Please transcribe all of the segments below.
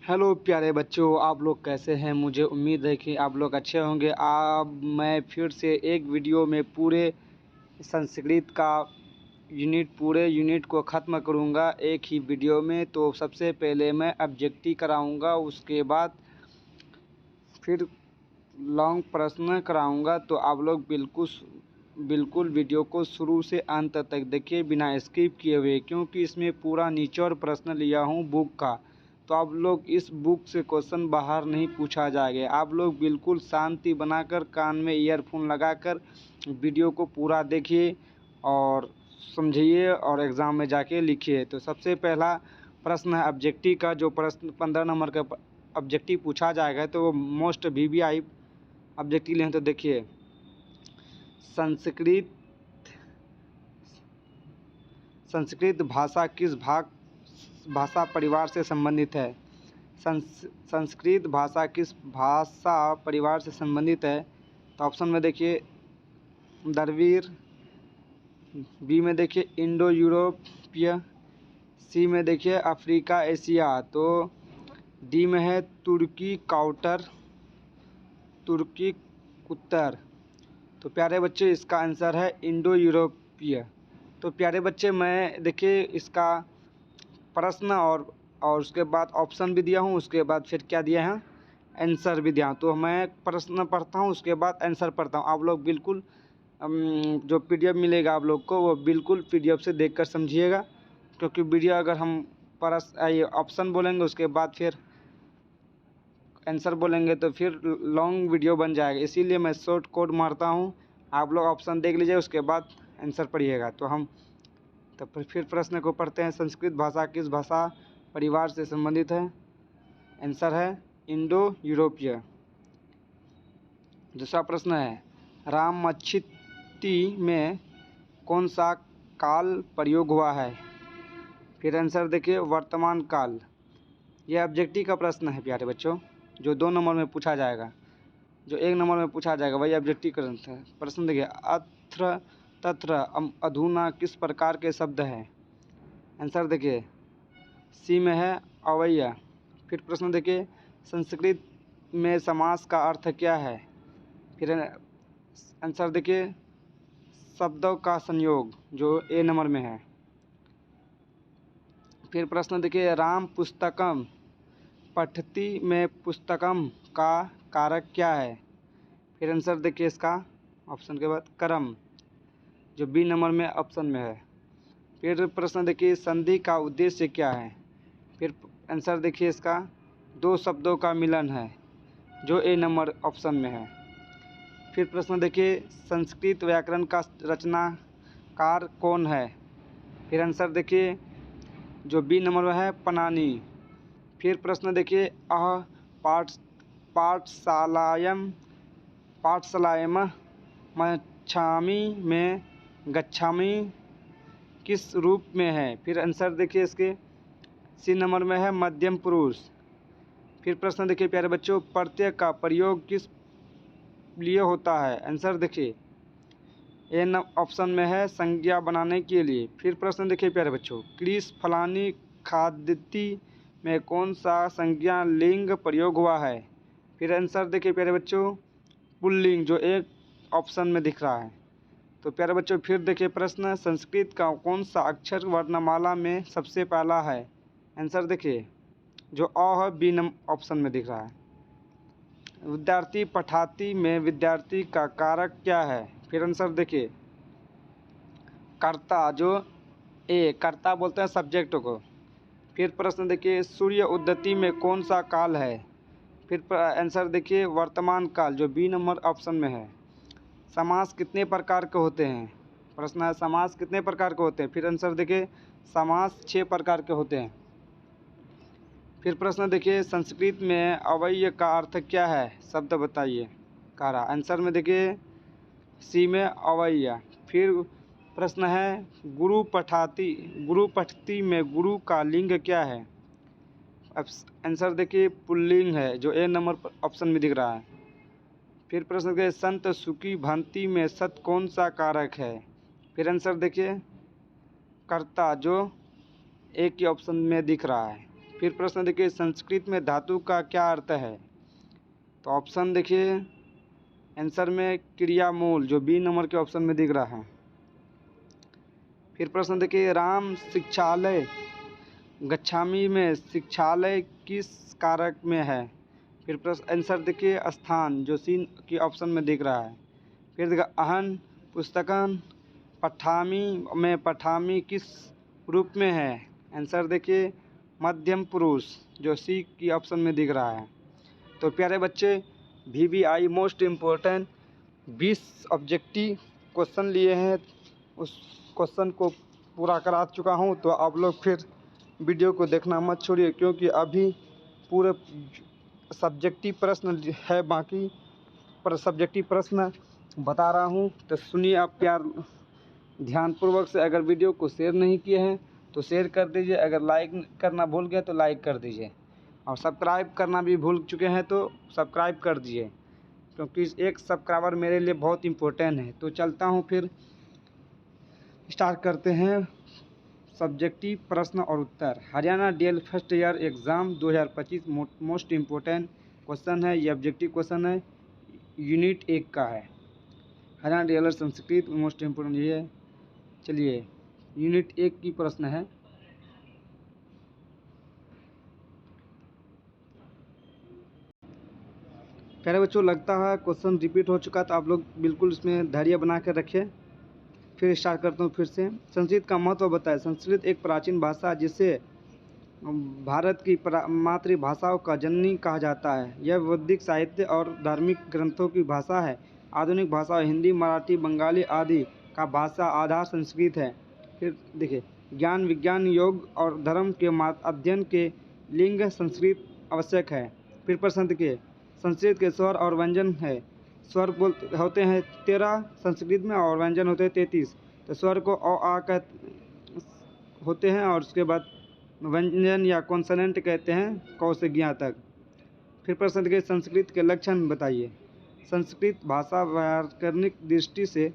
Hello प्यारे बच्चों, आप लोग कैसे हैं। मुझे उम्मीद है कि आप लोग अच्छे होंगे। अब मैं फिर से एक वीडियो में पूरे संस्कृत का पूरे यूनिट को ख़त्म करूंगा एक ही वीडियो में। तो सबसे पहले मैं ऑब्जेक्टिव कराऊंगा, उसके बाद फिर लॉन्ग प्रश्न कराऊंगा। तो आप लोग बिल्कुल वीडियो को शुरू से अंत तक देखिए बिना स्किप किए हुए, क्योंकि इसमें पूरा निचोड़ प्रश्न लिया हूँ बुक का। तो आप लोग इस बुक से क्वेश्चन बाहर नहीं पूछा जाएगा। आप लोग बिल्कुल शांति बनाकर कान में ईयरफोन लगाकर वीडियो को पूरा देखिए और समझिए और एग्ज़ाम में जाके लिखिए। तो सबसे पहला प्रश्न है ऑब्जेक्टिव का। जो प्रश्न 15 नंबर का ऑब्जेक्टिव पूछा जाएगा तो वो मोस्ट वीवीआई ऑब्जेक्टिव लें। तो देखिए, संस्कृत भाषा किस भाषा परिवार से संबंधित है। संस्कृत भाषा किस भाषा परिवार से संबंधित है। तो ऑप्शन में देखिए द्रविड़, बी में देखिए इंडो यूरोपीय, सी में देखिए अफ्रीका एशिया, तो डी में है तुर्की उत्तर। तो प्यारे बच्चे इसका आंसर है इंडो यूरोपीय। तो प्यारे बच्चे मैं देखिए इसका प्रश्न और उसके बाद ऑप्शन भी दिया हूँ, उसके बाद फिर क्या दिया है आंसर भी दिया हूँ। तो मैं प्रश्न पढ़ता हूँ, उसके बाद आंसर पढ़ता हूँ। आप लोग बिल्कुल जो पीडीएफ मिलेगा आप लोग को वो बिल्कुल पीडीएफ से देखकर समझिएगा, क्योंकि वीडियो अगर हम ऑप्शन बोलेंगे उसके बाद फिर आंसर बोलेंगे तो फिर लॉन्ग वीडियो बन जाएगा। इसीलिए मैं शॉर्ट कोड मारता हूँ। आप लोग ऑप्शन देख लीजिए, उसके बाद आंसर पढ़िएगा। तो फिर प्रश्न को पढ़ते हैं। संस्कृत भाषा किस भाषा परिवार से संबंधित है। आंसर है इंडो यूरोपीय। दूसरा प्रश्न है रामच्छिति में कौन सा काल प्रयोग हुआ है। फिर आंसर देखिए वर्तमान काल। यह ऑब्जेक्टिव का प्रश्न है प्यारे बच्चों, जो 2 नंबर में पूछा जाएगा। जो 1 नंबर में पूछा जाएगा वही ऑब्जेक्टिव प्रश्न देखिए अत्र तत्र अधुना किस प्रकार के शब्द हैं। आंसर देखिए सी में है अवयव। फिर प्रश्न देखिए संस्कृत में समास का अर्थ क्या है। फिर आंसर देखिए शब्दों का संयोग, जो ए नंबर में है। फिर प्रश्न देखिए राम पुस्तकम पठती में पुस्तकम का कारक क्या है। फिर आंसर देखिए इसका ऑप्शन के बाद कर्म, जो बी नंबर में ऑप्शन में है। फिर प्रश्न देखिए संधि का उद्देश्य क्या है। फिर आंसर देखिए इसका 2 शब्दों का मिलन है, जो ए नंबर ऑप्शन में है। फिर प्रश्न देखिए संस्कृत व्याकरण का रचनाकार कौन है। फिर आंसर देखिए जो बी नंबर में है पनानी। फिर प्रश्न देखिए पाठशालायम मच्छामि में गच्छामि किस रूप में है। फिर आंसर देखिए इसके सी नंबर में है मध्यम पुरुष। फिर प्रश्न देखिए प्यारे बच्चों प्रत्यय का प्रयोग किस लिए होता है। आंसर देखिए ए ऑप्शन में है संज्ञा बनाने के लिए। फिर प्रश्न देखिए प्यारे बच्चों क्रिस फलानी खाद्यति में कौन सा संज्ञा लिंग प्रयोग हुआ है। फिर आंसर देखिए प्यारे बच्चों पुल्लिंग, जो एक ऑप्शन में दिख रहा है। तो प्यारे बच्चों फिर देखिए प्रश्न संस्कृत का कौन सा अक्षर वर्णमाला में सबसे पहला है। आंसर देखिए जो अ है बी ऑप्शन में दिख रहा है। विद्यार्थी पठाती में विद्यार्थी का कारक क्या है। फिर आंसर देखिए कर्ता, जो ए कर्ता बोलते हैं सब्जेक्ट को। फिर प्रश्न देखिए सूर्य उदयति में कौन सा काल है। फिर आंसर देखिए वर्तमान काल, जो बी नंबर ऑप्शन में है। समास कितने प्रकार के होते हैं। प्रश्न है समास कितने प्रकार के होते हैं। फिर आंसर देखिए समास 6 प्रकार के होते हैं। फिर प्रश्न देखिए संस्कृत में अवयव का अर्थ क्या है, शब्द बताइए कह रहा। आंसर में देखिए सी में अवयव। फिर प्रश्न है गुरु पठती में गुरु का लिंग क्या है। आंसर देखिए पुल्लिंग है, जो ए नंबर ऑप्शन में दिख रहा है। फिर प्रश्न के संत सुखी भांति में सत कौन सा कारक है। फिर आंसर देखिए कर्ता, जो एक ही ऑप्शन में दिख रहा है। फिर प्रश्न देखिए, संस्कृत में धातु का क्या अर्थ है? तो ऑप्शन देखिए आंसर में क्रियामूल, जो बी नंबर के ऑप्शन में दिख रहा है। फिर प्रश्न देखिए, राम शिक्षालय गच्छामि में शिक्षालय किस कारक में है? फिर प्रश्न आंसर देखिए स्थान, जो सी की ऑप्शन में दिख रहा है। फिर देखिए, अहन पुस्तकन पठामी में पठामी किस रूप में है? आंसर देखिए मध्यम पुरुष, जो सी की ऑप्शन में दिख रहा है। तो प्यारे बच्चे, VVI most important 20 objective question लिए हैं, उस क्वेश्चन को पूरा करा चुका हूं। तो आप लोग फिर वीडियो को देखना मत छोड़िए, क्योंकि अभी पूरे सब्जेक्टिव प्रश्न है बाकी, पर सब्जेक्टिव प्रश्न बता रहा हूं। तो सुनिए आप प्यार ध्यानपूर्वक से। अगर वीडियो को शेयर नहीं किए हैं तो शेयर कर दीजिए, अगर लाइक करना भूल गए तो लाइक कर दीजिए, और सब्सक्राइब करना भी भूल चुके हैं तो सब्सक्राइब कर दीजिए, क्योंकि एक सब्सक्राइबर मेरे लिए बहुत इम्पोर्टेंट है। तो चलता हूँ, फिर स्टार्ट करते हैं सब्जेक्टिव प्रश्न और उत्तर। Haryana DL first year exam 2025 most important question है। ये ऑब्जेक्टिव क्वेश्चन है, यूनिट 1 का है। Haryana DL Sanskrit most important ये है। चलिए, यूनिट 1 की प्रश्न है। प्यारे बच्चों, लगता है क्वेश्चन रिपीट हो चुका, तो आप लोग बिल्कुल इसमें धैर्य बना कर रखें। फिर स्टार्ट करता हूँ फिर से। संस्कृत का महत्व बताएं। संस्कृत एक प्राचीन भाषा जिसे भारत की मातृभाषाओं का जननी कहा जाता है। यह वैदिक साहित्य और धार्मिक ग्रंथों की भाषा है। आधुनिक भाषा हिंदी, मराठी, बंगाली आदि का भाषा आधार संस्कृत है। फिर देखिए, ज्ञान, विज्ञान, योग और धर्म के अध्ययन के लिंग संस्कृत आवश्यक है। फिर प्रश्न देखिए, संस्कृत के स्वर और व्यंजन है। स्वर होते हैं 13 संस्कृत में, और व्यंजन होते हैं 33। तो स्वर को अ आ होते हैं, और उसके बाद व्यंजन या कॉन्सोनेंट कहते हैं क से ज्ञ तक। फिर प्रश्न देखिए, संस्कृत के लक्षण बताइए। संस्कृत भाषा व्याकरणिक दृष्टि से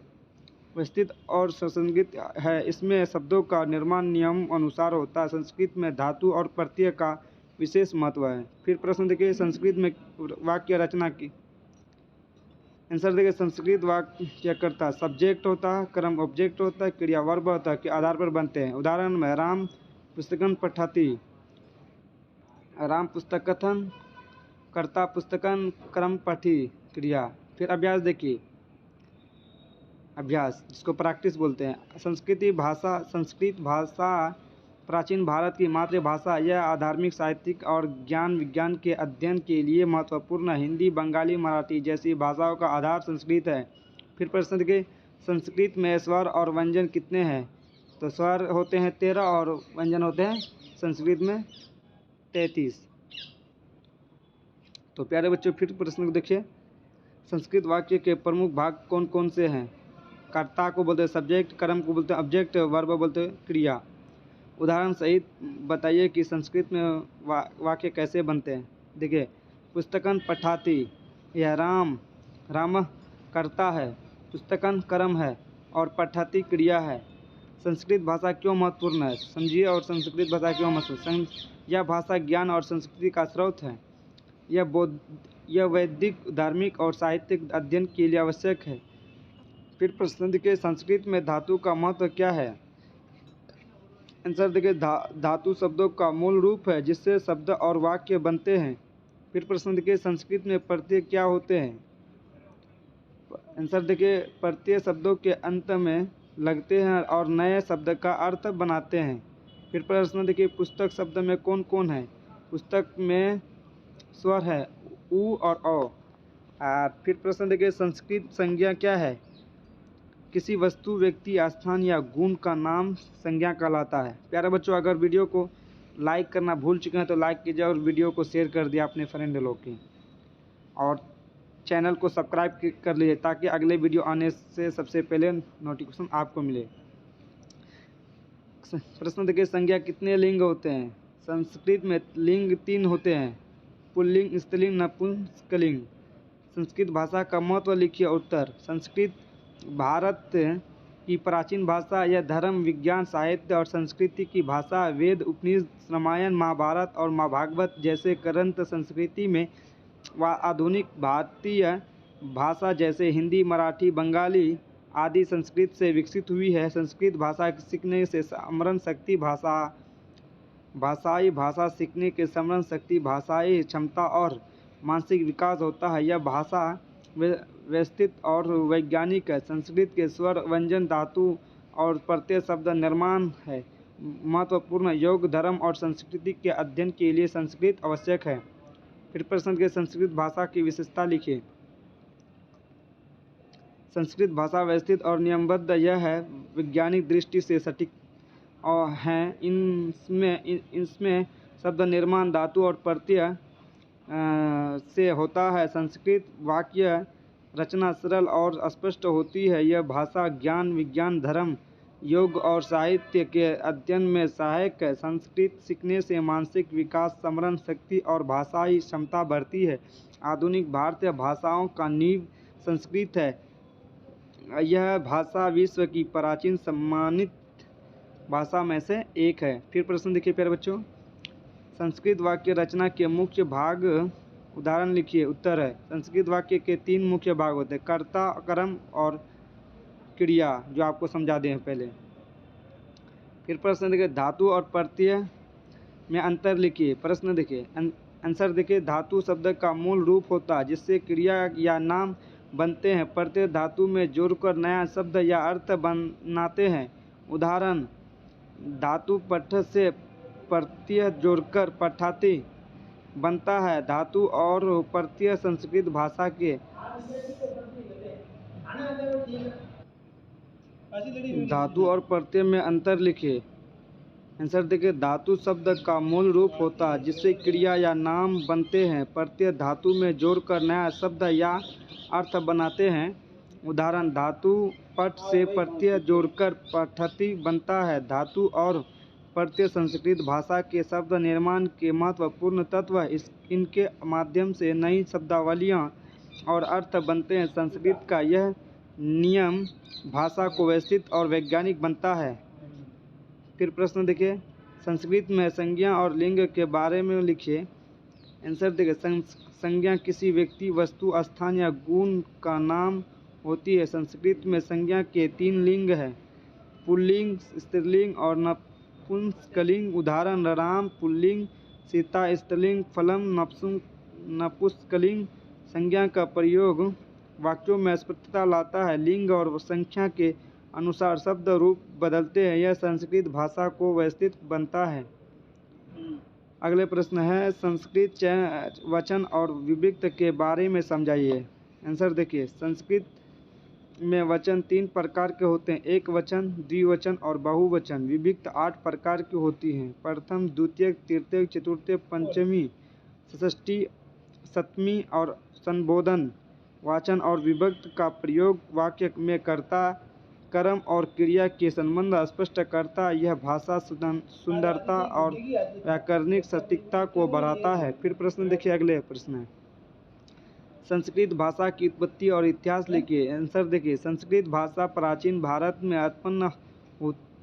व्यवस्थित और सुसंगत है। इसमें शब्दों का निर्माण नियम अनुसार होता है। संस्कृत में धातु और प्रत्यय का विशेष महत्व है। फिर प्रश्न देखिए, संस्कृत में वाक्य रचना की। आंसर देखिए, संस्कृत वाक्यकर्ता सब्जेक्ट होता है, कर्म ऑब्जेक्ट होता है, क्रिया वर्ब होता है, के आधार पर बनते हैं। उदाहरण में राम पुस्तकन पठति, राम पुस्तकथन, कर्ता पुस्तकन, कर्म पठी, क्रिया। फिर अभ्यास देखिए, अभ्यास जिसको प्रैक्टिस बोलते हैं। संस्कृत भाषा प्राचीन भारत की मातृभाषा। यह आधार्मिक, साहित्यिक और ज्ञान विज्ञान के अध्ययन के लिए महत्वपूर्ण है। हिंदी, बंगाली, मराठी जैसी भाषाओं का आधार संस्कृत है। फिर प्रश्न देखिए, संस्कृत में स्वर और व्यंजन कितने हैं? तो स्वर होते हैं 13 और व्यंजन होते हैं संस्कृत में 33। तो प्यारे बच्चों, फिर प्रश्न को देखिए, संस्कृत वाक्य के प्रमुख भाग कौन कौन से हैं? कर्ता को बोलते हैं सब्जेक्ट, कर्म को बोलते हैं ऑब्जेक्ट, वर्ब बोलते हैं क्रिया। उदाहरण सहित बताइए कि संस्कृत में वाक्य कैसे बनते हैं। देखिए, पुस्तकन पठाति, यह राम कर्ता है, पुस्तकन कर्म है, और पठाति क्रिया है। संस्कृत भाषा क्यों महत्वपूर्ण है? समझिए, और संस्कृत भाषा क्यों महत्वपूर्ण? यह भाषा ज्ञान और संस्कृति का स्रोत है। यह वैदिक, धार्मिक और साहित्यिक अध्ययन के लिए आवश्यक है। फिर प्रश्न देखिए, संस्कृत में धातु का महत्व क्या है? आंसर देखिए, धातु शब्दों का मूल रूप है जिससे शब्द और वाक्य बनते हैं। फिर प्रश्न देखिए, संस्कृत में प्रत्यय क्या होते हैं? आंसर देखिए, प्रत्यय शब्दों के अंत में लगते हैं और नए शब्द का अर्थ बनाते हैं। फिर प्रश्न देखिए, पुस्तक शब्द में कौन कौन है? पुस्तक में स्वर है उ और अ। फिर प्रश्न देखिए, संस्कृत संज्ञा क्या है? किसी वस्तु, व्यक्ति, स्थान या गुण का नाम संज्ञा कहलाता है। प्यारे बच्चों, अगर वीडियो को लाइक करना भूल चुके हैं तो लाइक कीजिए, और वीडियो को शेयर कर दिया अपने फ्रेंड लोग की, और चैनल को सब्सक्राइब कर लीजिए ताकि अगले वीडियो आने से सबसे पहले नोटिफिकेशन आपको मिले। प्रश्न देखिए, संज्ञा कितने लिंग होते हैं? संस्कृत में लिंग 3 होते हैं, पुल्लिंग, स्त्रीलिंग, नपुंसकलिंग। संस्कृत भाषा का महत्व लिखिए। उत्तर, संस्कृत भारत की प्राचीन भाषा। यह धर्म, विज्ञान, साहित्य और संस्कृति की भाषा। वेद, उपनिषद, रामायण, महाभारत और महाभागवत जैसे ग्रंथ संस्कृति में व आधुनिक भारतीय भाषा जैसे हिंदी, मराठी, बंगाली आदि संस्कृत से विकसित हुई है। संस्कृत भाषा सीखने से स्मरण शक्ति, भाषाई भाषा सीखने के स्मरण शक्ति, भाषाई क्षमता और मानसिक विकास होता है। यह भाषा व्यवस्थित और वैज्ञानिक है। संस्कृत के स्वर, व्यंजन, धातु और प्रत्यय शब्द निर्माण है महत्वपूर्ण। योग, धर्म और संस्कृति के अध्ययन के लिए संस्कृत आवश्यक है। फिर प्रश्न के संस्कृत भाषा की विशेषता लिखिए। संस्कृत भाषा व्यवस्थित और नियमबद्ध यह है वैज्ञानिक दृष्टि से सटीक और हैं। इसमें शब्द निर्माण धातु और प्रत्यय से होता है। संस्कृत वाक्य रचना सरल और स्पष्ट होती है। यह भाषा ज्ञान, विज्ञान, धर्म, योग और साहित्य के अध्ययन में सहायक है। संस्कृत सीखने से मानसिक विकास, स्मरण शक्ति और भाषाई क्षमता बढ़ती है। आधुनिक भारतीय भाषाओं का नींव संस्कृत है। यह भाषा विश्व की प्राचीन सम्मानित भाषा में से एक है। फिर प्रश्न देखिए प्यारे बच्चों, संस्कृत वाक्य रचना के मुख्य भाग उदाहरण लिखिए। उत्तर है संस्कृत वाक्य के 3 मुख्य भाग होते हैं, कर्ता, कर्म और क्रिया, जो आपको समझा दें पहले। फिर प्रश्न देखिए, धातु और प्रत्यय में अंतर लिखिए। प्रश्न देखिए, आंसर देखिए, धातु शब्द का मूल रूप होता है जिससे क्रिया या नाम बनते हैं। प्रत्यय धातु में जोड़कर नया शब्द या अर्थ बनाते हैं। उदाहरण, धातु पठ से प्रत्यय जोड़कर पठाती बनता है। धातु और प्रत्यय संस्कृत भाषा के धातु और प्रत्यय में अंतर लिखिए। आंसर देखिए, धातु शब्द का मूल रूप होता है जिससे क्रिया या नाम बनते हैं। प्रत्यय धातु में जोड़कर नया शब्द या अर्थ बनाते हैं। उदाहरण, धातु पठ से प्रत्यय जोड़कर पठती बनता है। धातु और प्रत्यय संस्कृत भाषा के शब्द निर्माण के महत्वपूर्ण तत्व। इनके माध्यम से नई शब्दावलियाँ और अर्थ बनते हैं। संस्कृत का यह नियम भाषा को व्यवस्थित और वैज्ञानिक बनता है। फिर प्रश्न देखिए, संस्कृत में संज्ञा और लिंग के बारे में लिखिए। आंसर देखिए, संज्ञा किसी व्यक्ति, वस्तु, स्थान या गुण का नाम होती है। संस्कृत में संज्ञा के 3 लिंग हैं, पुल्लिंग, स्त्रीलिंग और नपुंसकलिंग। उदाहरण, राम पुल्लिंग, सीता स्त्रीलिंग, फलम नपुंसकलिंग। संज्ञा का प्रयोग वाक्यों में स्पष्टता लाता है। लिंग और संख्या के अनुसार शब्द रूप बदलते हैं। यह संस्कृत भाषा को व्यवस्थित बनता है। अगले प्रश्न है, संस्कृत वचन और विभक्त के बारे में समझाइए। आंसर देखिए, संस्कृत में वचन 3 प्रकार के होते हैं, एक वचन, द्विवचन और बहुवचन। विभक्त 8 प्रकार की होती हैं, प्रथम, द्वितीय, तृतीय, चतुर्थी, पंचमी, षष्ठी, सप्तमी और संबोधन। वाचन और विभक्त का प्रयोग वाक्य में कर्ता, कर्म और क्रिया के संबंध स्पष्ट करता। यह भाषा सुंदरता और व्याकरणिक सटीकता को बढ़ाता है। फिर प्रश्न देखिए, अगले प्रश्न है, संस्कृत भाषा की उत्पत्ति और इतिहास लिखिए। आंसर देखिए, संस्कृत भाषा प्राचीन भारत में उत्पन्न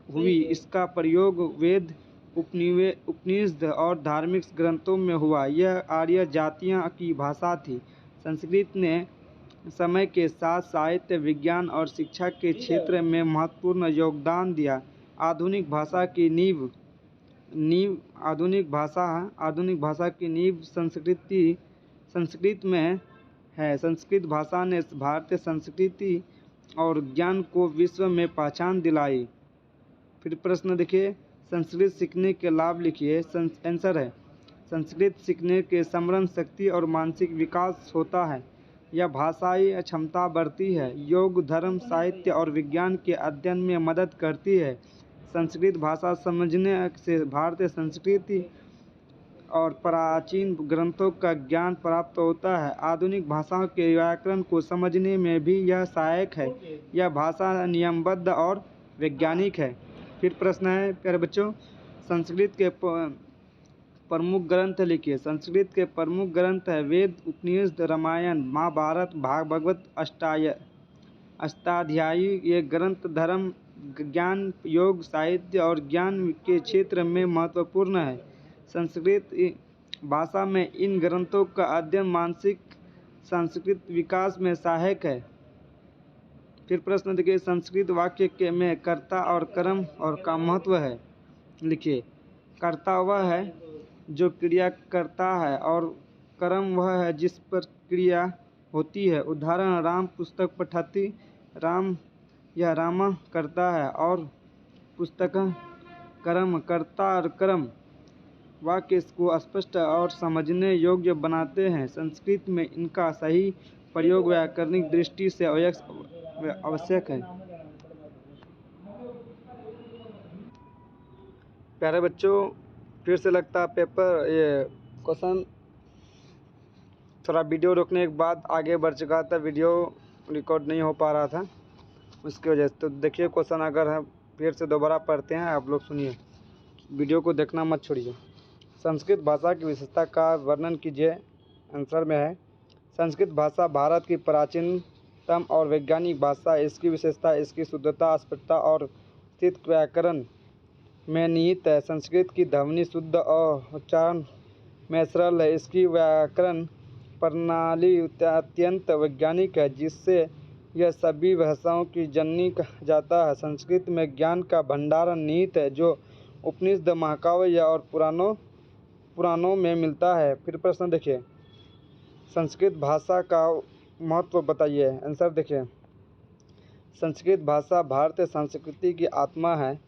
हुई। इसका प्रयोग वेद, उपनिषद और धार्मिक ग्रंथों में हुआ। यह आर्य जातियों की भाषा थी। संस्कृत ने समय के साथ साहित्य, विज्ञान और शिक्षा के क्षेत्र में महत्वपूर्ण योगदान दिया। आधुनिक भाषा की नींव संस्कृत में है। संस्कृत भाषा ने भारतीय संस्कृति और ज्ञान को विश्व में पहचान दिलाई। फिर प्रश्न देखिए, संस्कृत सीखने के लाभ लिखिए। आंसर है, संस्कृत सीखने के स्मरण शक्ति और मानसिक विकास होता है। यह भाषाई क्षमता बढ़ती है। योग, धर्म, साहित्य और विज्ञान के अध्ययन में मदद करती है। संस्कृत भाषा समझने से भारतीय संस्कृति और प्राचीन ग्रंथों का ज्ञान प्राप्त होता है। आधुनिक भाषाओं के व्याकरण को समझने में भी यह सहायक है। यह भाषा नियमबद्ध और वैज्ञानिक है। फिर प्रश्न है प्यारे बच्चों, संस्कृत के प्रमुख ग्रंथ लिखिए। संस्कृत के प्रमुख ग्रंथ है वेद, उपनिषद, रामायण, महाभारत, भागवत, अष्टाध्यायी। अष्टाध्यायी ये ग्रंथ धर्म, ज्ञान, योग, साहित्य और ज्ञान के क्षेत्र में महत्वपूर्ण है। संस्कृत भाषा में इन ग्रंथों का अध्ययन मानसिक सांस्कृतिक विकास में सहायक है। फिर प्रश्न देखिए, संस्कृत वाक्य के में कर्ता और कर्म और का महत्व है। लिखिए, कर्ता वह है जो क्रिया करता है और कर्म वह है जिस पर क्रिया होती है। उदाहरण, राम पुस्तक पठति, राम या रामा करता है और पुस्तक कर्म, कर्ता और कर्म वाक्य को स्पष्ट और समझने योग्य बनाते हैं। संस्कृत में इनका सही प्रयोग व्याकरणिक दृष्टि से आवश्यक है। प्यारे बच्चों, फिर से लगता है पेपर ये क्वेश्चन थोड़ा वीडियो रोकने के बाद आगे बढ़ चुका था, वीडियो रिकॉर्ड नहीं हो पा रहा था उसकी वजह से। तो देखिए क्वेश्चन अगर हम फिर से दोबारा पढ़ते हैं, आप लोग सुनिए, वीडियो को देखना मत छोड़िए। संस्कृत भाषा की विशेषता का वर्णन कीजिए। आंसर में है, संस्कृत भाषा भारत की प्राचीनतम और वैज्ञानिक भाषा। इसकी विशेषता इसकी शुद्धता, स्पष्टता और स्थित व्याकरण में निहित है। संस्कृत की ध्वनि शुद्ध और उच्चारण में सरल है। इसकी व्याकरण प्रणाली अत्यंत वैज्ञानिक है, जिससे यह सभी भाषाओं की जननी कहा जाता है। संस्कृत में ज्ञान का भंडारण निहित है, जो उपनिषद, महाकाव्य और पुराणों में मिलता है। फिर प्रश्न देखिए, संस्कृत भाषा का महत्व बताइए। आंसर देखिए, संस्कृत भाषा भारतीय संस्कृति की आत्मा है।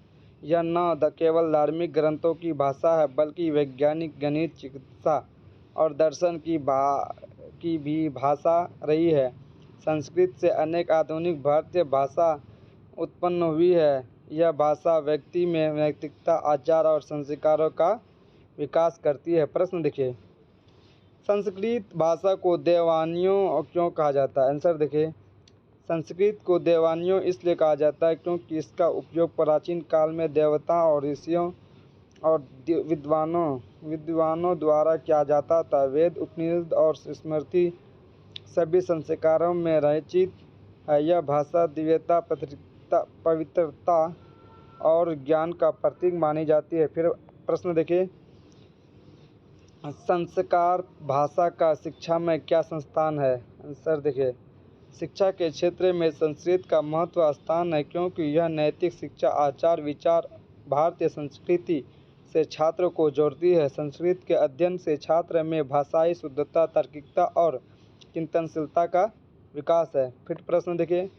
यह न केवल धार्मिक ग्रंथों की भाषा है, बल्कि वैज्ञानिक, गणित, चिकित्सा और दर्शन की भी भाषा रही है। संस्कृत से अनेक आधुनिक भारतीय भाषा उत्पन्न हुई है। यह भाषा व्यक्ति में नैतिकता, आचार और संस्कारों का विकास करती है। प्रश्न देखिए, संस्कृत भाषा को देववाणियों क्यों कहा जाता है। आंसर देखिए, संस्कृत को देववाणियों इसलिए कहा जाता है क्योंकि इसका उपयोग प्राचीन काल में देवताओं और ऋषियों और विद्वानों द्वारा किया जाता था। वेद, उपनिषद और स्मृति सभी संस्कारों में रचित है। यह भाषा दिव्यता, पवित्रता और ज्ञान का प्रतीक मानी जाती है। फिर प्रश्न देखिए, संस्कार भाषा का शिक्षा में क्या संस्थान है। आंसर देखिए, शिक्षा के क्षेत्र में संस्कृत का महत्व स्थान है, क्योंकि यह नैतिक शिक्षा, आचार विचार, भारतीय संस्कृति से छात्र को जोड़ती है। संस्कृत के अध्ययन से छात्र में भाषाई शुद्धता, तार्किकता और चिंतनशीलता का विकास है। फिर प्रश्न देखिए,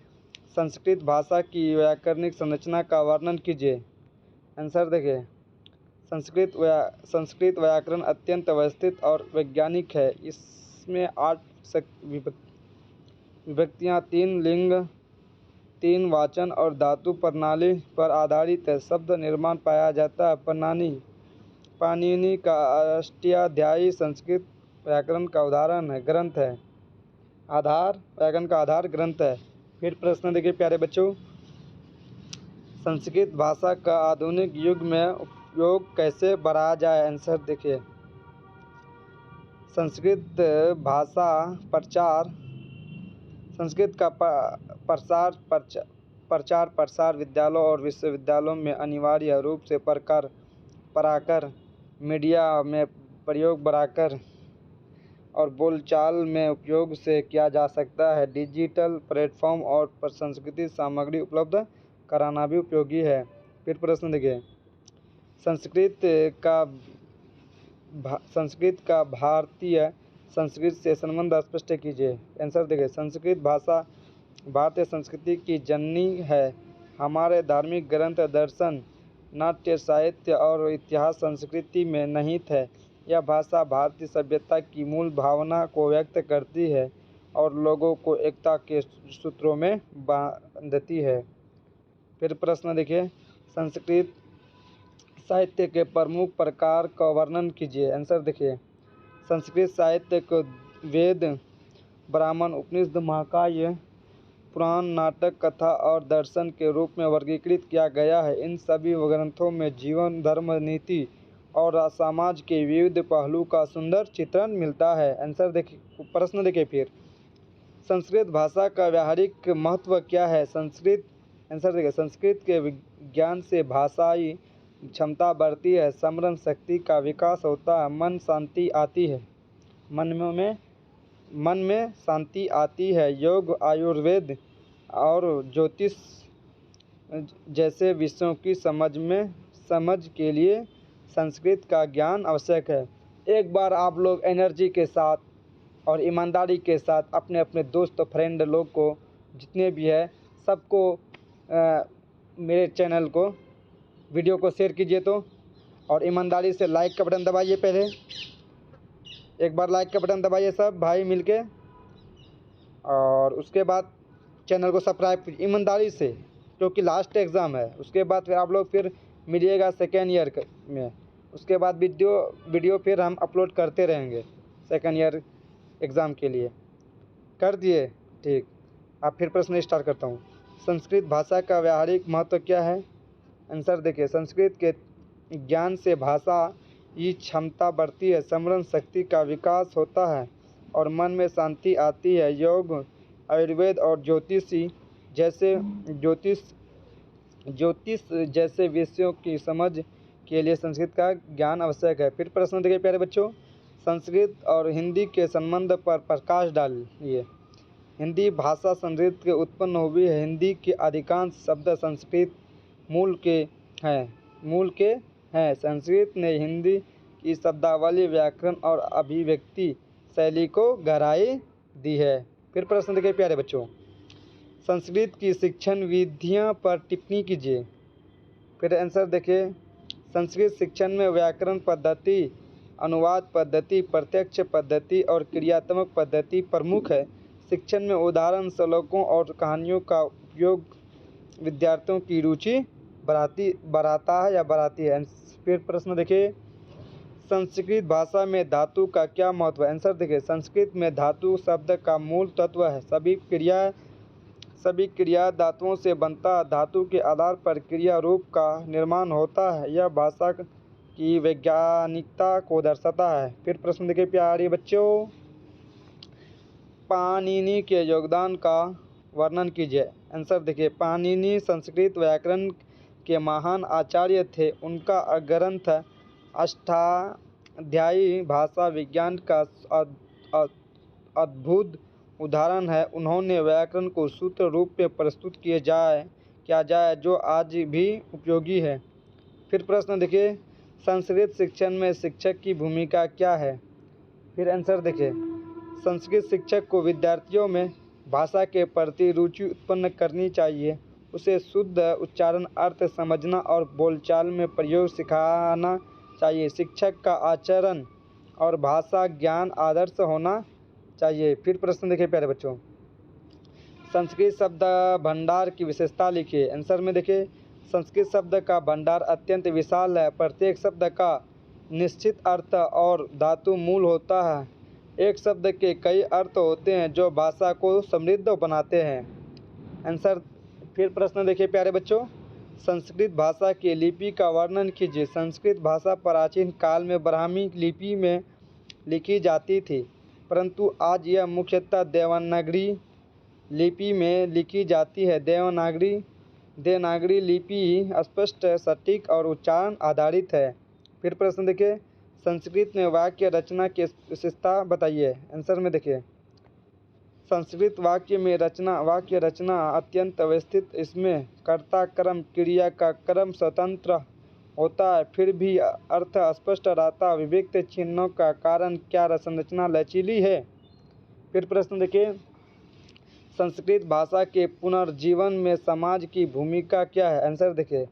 संस्कृत भाषा की व्याकरणिक संरचना का वर्णन कीजिए। आंसर देखिए, संस्कृत व्याकरण अत्यंत व्यवस्थित और वैज्ञानिक है। इसमें 8 विभक्तियाँ, 3 लिंग, 3 वाचन और धातु प्रणाली पर आधारित है। शब्द निर्माण पाया जाता है। पाणिनि का अष्टाध्यायी संस्कृत व्याकरण का ग्रंथ है। व्याकरण का आधार ग्रंथ है। फिर प्रश्न देखिए प्यारे बच्चों, संस्कृत भाषा का आधुनिक युग में उपयोग कैसे बढ़ाया जाए। आंसर देखिए, संस्कृत का प्रचार प्रसार विद्यालयों और विश्वविद्यालयों में अनिवार्य रूप से पढ़ाकर, मीडिया में प्रयोग बढ़ाकर और बोलचाल में उपयोग से किया जा सकता है। डिजिटल प्लेटफॉर्म और संस्कृत सामग्री उपलब्ध कराना भी उपयोगी है। फिर प्रश्न देखिए, संस्कृत का भारतीय संस्कृति से संबंध स्पष्ट कीजिए। आंसर देखिए, संस्कृत भाषा भारतीय संस्कृति की जननी है। हमारे धार्मिक ग्रंथ, दर्शन, नाट्य, साहित्य और इतिहास संस्कृति में निहित है। यह भाषा भारतीय सभ्यता की मूल भावना को व्यक्त करती है और लोगों को एकता के सूत्रों में बांधती है। फिर प्रश्न देखिए, संस्कृत साहित्य के प्रमुख प्रकार का वर्णन कीजिए। आंसर देखिए, संस्कृत साहित्य को वेद, ब्राह्मण, उपनिषद, महाकाव्य, पुराण, नाटक, कथा और दर्शन के रूप में वर्गीकृत किया गया है। इन सभी ग्रंथों में जीवन, धर्म, नीति और समाज के विविध पहलू का सुंदर चित्रण मिलता है। आंसर देखिए, प्रश्न देखिए, फिर संस्कृत भाषा का व्यावहारिक महत्व क्या है? संस्कृत आंसर देखिए, संस्कृत के विज्ञान से भाषाई क्षमता बढ़ती है, स्मरण शक्ति का विकास होता है, मन में शांति आती है। योग, आयुर्वेद और ज्योतिष जैसे विषयों की समझ के लिए संस्कृत का ज्ञान आवश्यक है। एक बार आप लोग एनर्जी के साथ और ईमानदारी के साथ अपने अपने दोस्त और फ्रेंड लोग को, जितने भी है सबको मेरे चैनल को, वीडियो को शेयर कीजिए तो, और ईमानदारी से लाइक का बटन दबाइए। पहले एक बार लाइक का बटन दबाइए सब भाई मिलके, और उसके बाद चैनल को सब्सक्राइब कीजिए ईमानदारी से, क्योंकि लास्ट एग्ज़ाम है। उसके बाद फिर आप लोग फिर मिलिएगा सेकेंड ईयर में। उसके बाद वीडियो फिर हम अपलोड करते रहेंगे सेकेंड ईयर एग्ज़ाम के लिए। कर दिए? ठीक। अब फिर प्रश्न स्टार्ट करता हूँ। संस्कृत भाषा का व्यावहारिक महत्व क्या है? आंसर देखिए, संस्कृत के ज्ञान से भाषा की क्षमता बढ़ती है, स्मरण शक्ति का विकास होता है और मन में शांति आती है। योग, आयुर्वेद और ज्योतिष जैसे विषयों की समझ के लिए संस्कृत का ज्ञान आवश्यक है। फिर प्रश्न देखिए प्यारे बच्चों, संस्कृत और हिंदी के संबंध पर प्रकाश डालिए। हिंदी भाषा संस्कृत के उत्पन्न हुई है। हिंदी के अधिकांश शब्द संस्कृत मूल के हैं। संस्कृत ने हिंदी की शब्दावली, व्याकरण और अभिव्यक्ति शैली को गहराई दी है। फिर प्रश्न देखिए प्यारे बच्चों, संस्कृत की शिक्षण विधियाँ पर टिप्पणी कीजिए। फिर आंसर देखिए, संस्कृत शिक्षण में व्याकरण पद्धति, अनुवाद पद्धति, प्रत्यक्ष पद्धति और क्रियात्मक पद्धति प्रमुख है। शिक्षण में उदाहरण, श्लोकों और कहानियों का उपयोग विद्यार्थियों की रुचि बढ़ाती है। फिर प्रश्न देखिए, संस्कृत भाषा में धातु का क्या महत्व है? आंसर देखिए, संस्कृत में धातु शब्द का मूल तत्व है। सभी क्रिया धातुओं से बनता। धातु के आधार पर क्रिया रूप का निर्माण होता है। यह भाषा की वैज्ञानिकता को दर्शाता है। फिर प्रश्न देखिए प्यारे बच्चों, पाणिनि के योगदान का वर्णन कीजिए। आंसर देखिए, पाणिनि संस्कृत व्याकरण के महान आचार्य थे। उनका ग्रंथ अष्टाध्यायी भाषा विज्ञान का अद्भुत उदाहरण है। उन्होंने व्याकरण को सूत्र रूप में प्रस्तुत किया जाए जो आज भी उपयोगी है। फिर प्रश्न देखिए, संस्कृत शिक्षण में शिक्षक की भूमिका क्या है? फिर आंसर देखिए, संस्कृत शिक्षक को विद्यार्थियों में भाषा के प्रति रुचि उत्पन्न करनी चाहिए। उसे शुद्ध उच्चारण, अर्थ समझना और बोलचाल में प्रयोग सिखाना चाहिए। शिक्षक का आचरण और भाषा ज्ञान आदर्श होना चाहिए। फिर प्रश्न देखिए प्यारे बच्चों, संस्कृत शब्द भंडार की विशेषता लिखिए। आंसर में देखिए, संस्कृत शब्द का भंडार अत्यंत विशाल है। प्रत्येक शब्द का निश्चित अर्थ और धातु मूल होता है। एक शब्द के कई अर्थ होते हैं जो भाषा को समृद्ध बनाते हैं। आंसर। फिर प्रश्न देखिए प्यारे बच्चों, संस्कृत भाषा की लिपि का वर्णन कीजिए। संस्कृत भाषा प्राचीन काल में ब्राह्मी लिपि में लिखी जाती थी, परंतु आज यह मुख्यतः देवनागरी लिपि में लिखी जाती है। देवनागरी लिपि स्पष्ट, सटीक और उच्चारण आधारित है। फिर प्रश्न देखिए, संस्कृत में वाक्य रचना की विशेषता बताइए। आंसर में देखिए, संस्कृत वाक्य रचना अत्यंत व्यवस्थित। इसमें कर्ता क्रम, क्रिया का क्रम स्वतंत्र होता है, फिर भी अर्थ स्पष्ट रहता। विविक्त चिन्हों का कारण क्या संरचना लचीली है? फिर प्रश्न देखिए, संस्कृत भाषा के पुनर्जीवन में समाज की भूमिका क्या है? आंसर देखिए,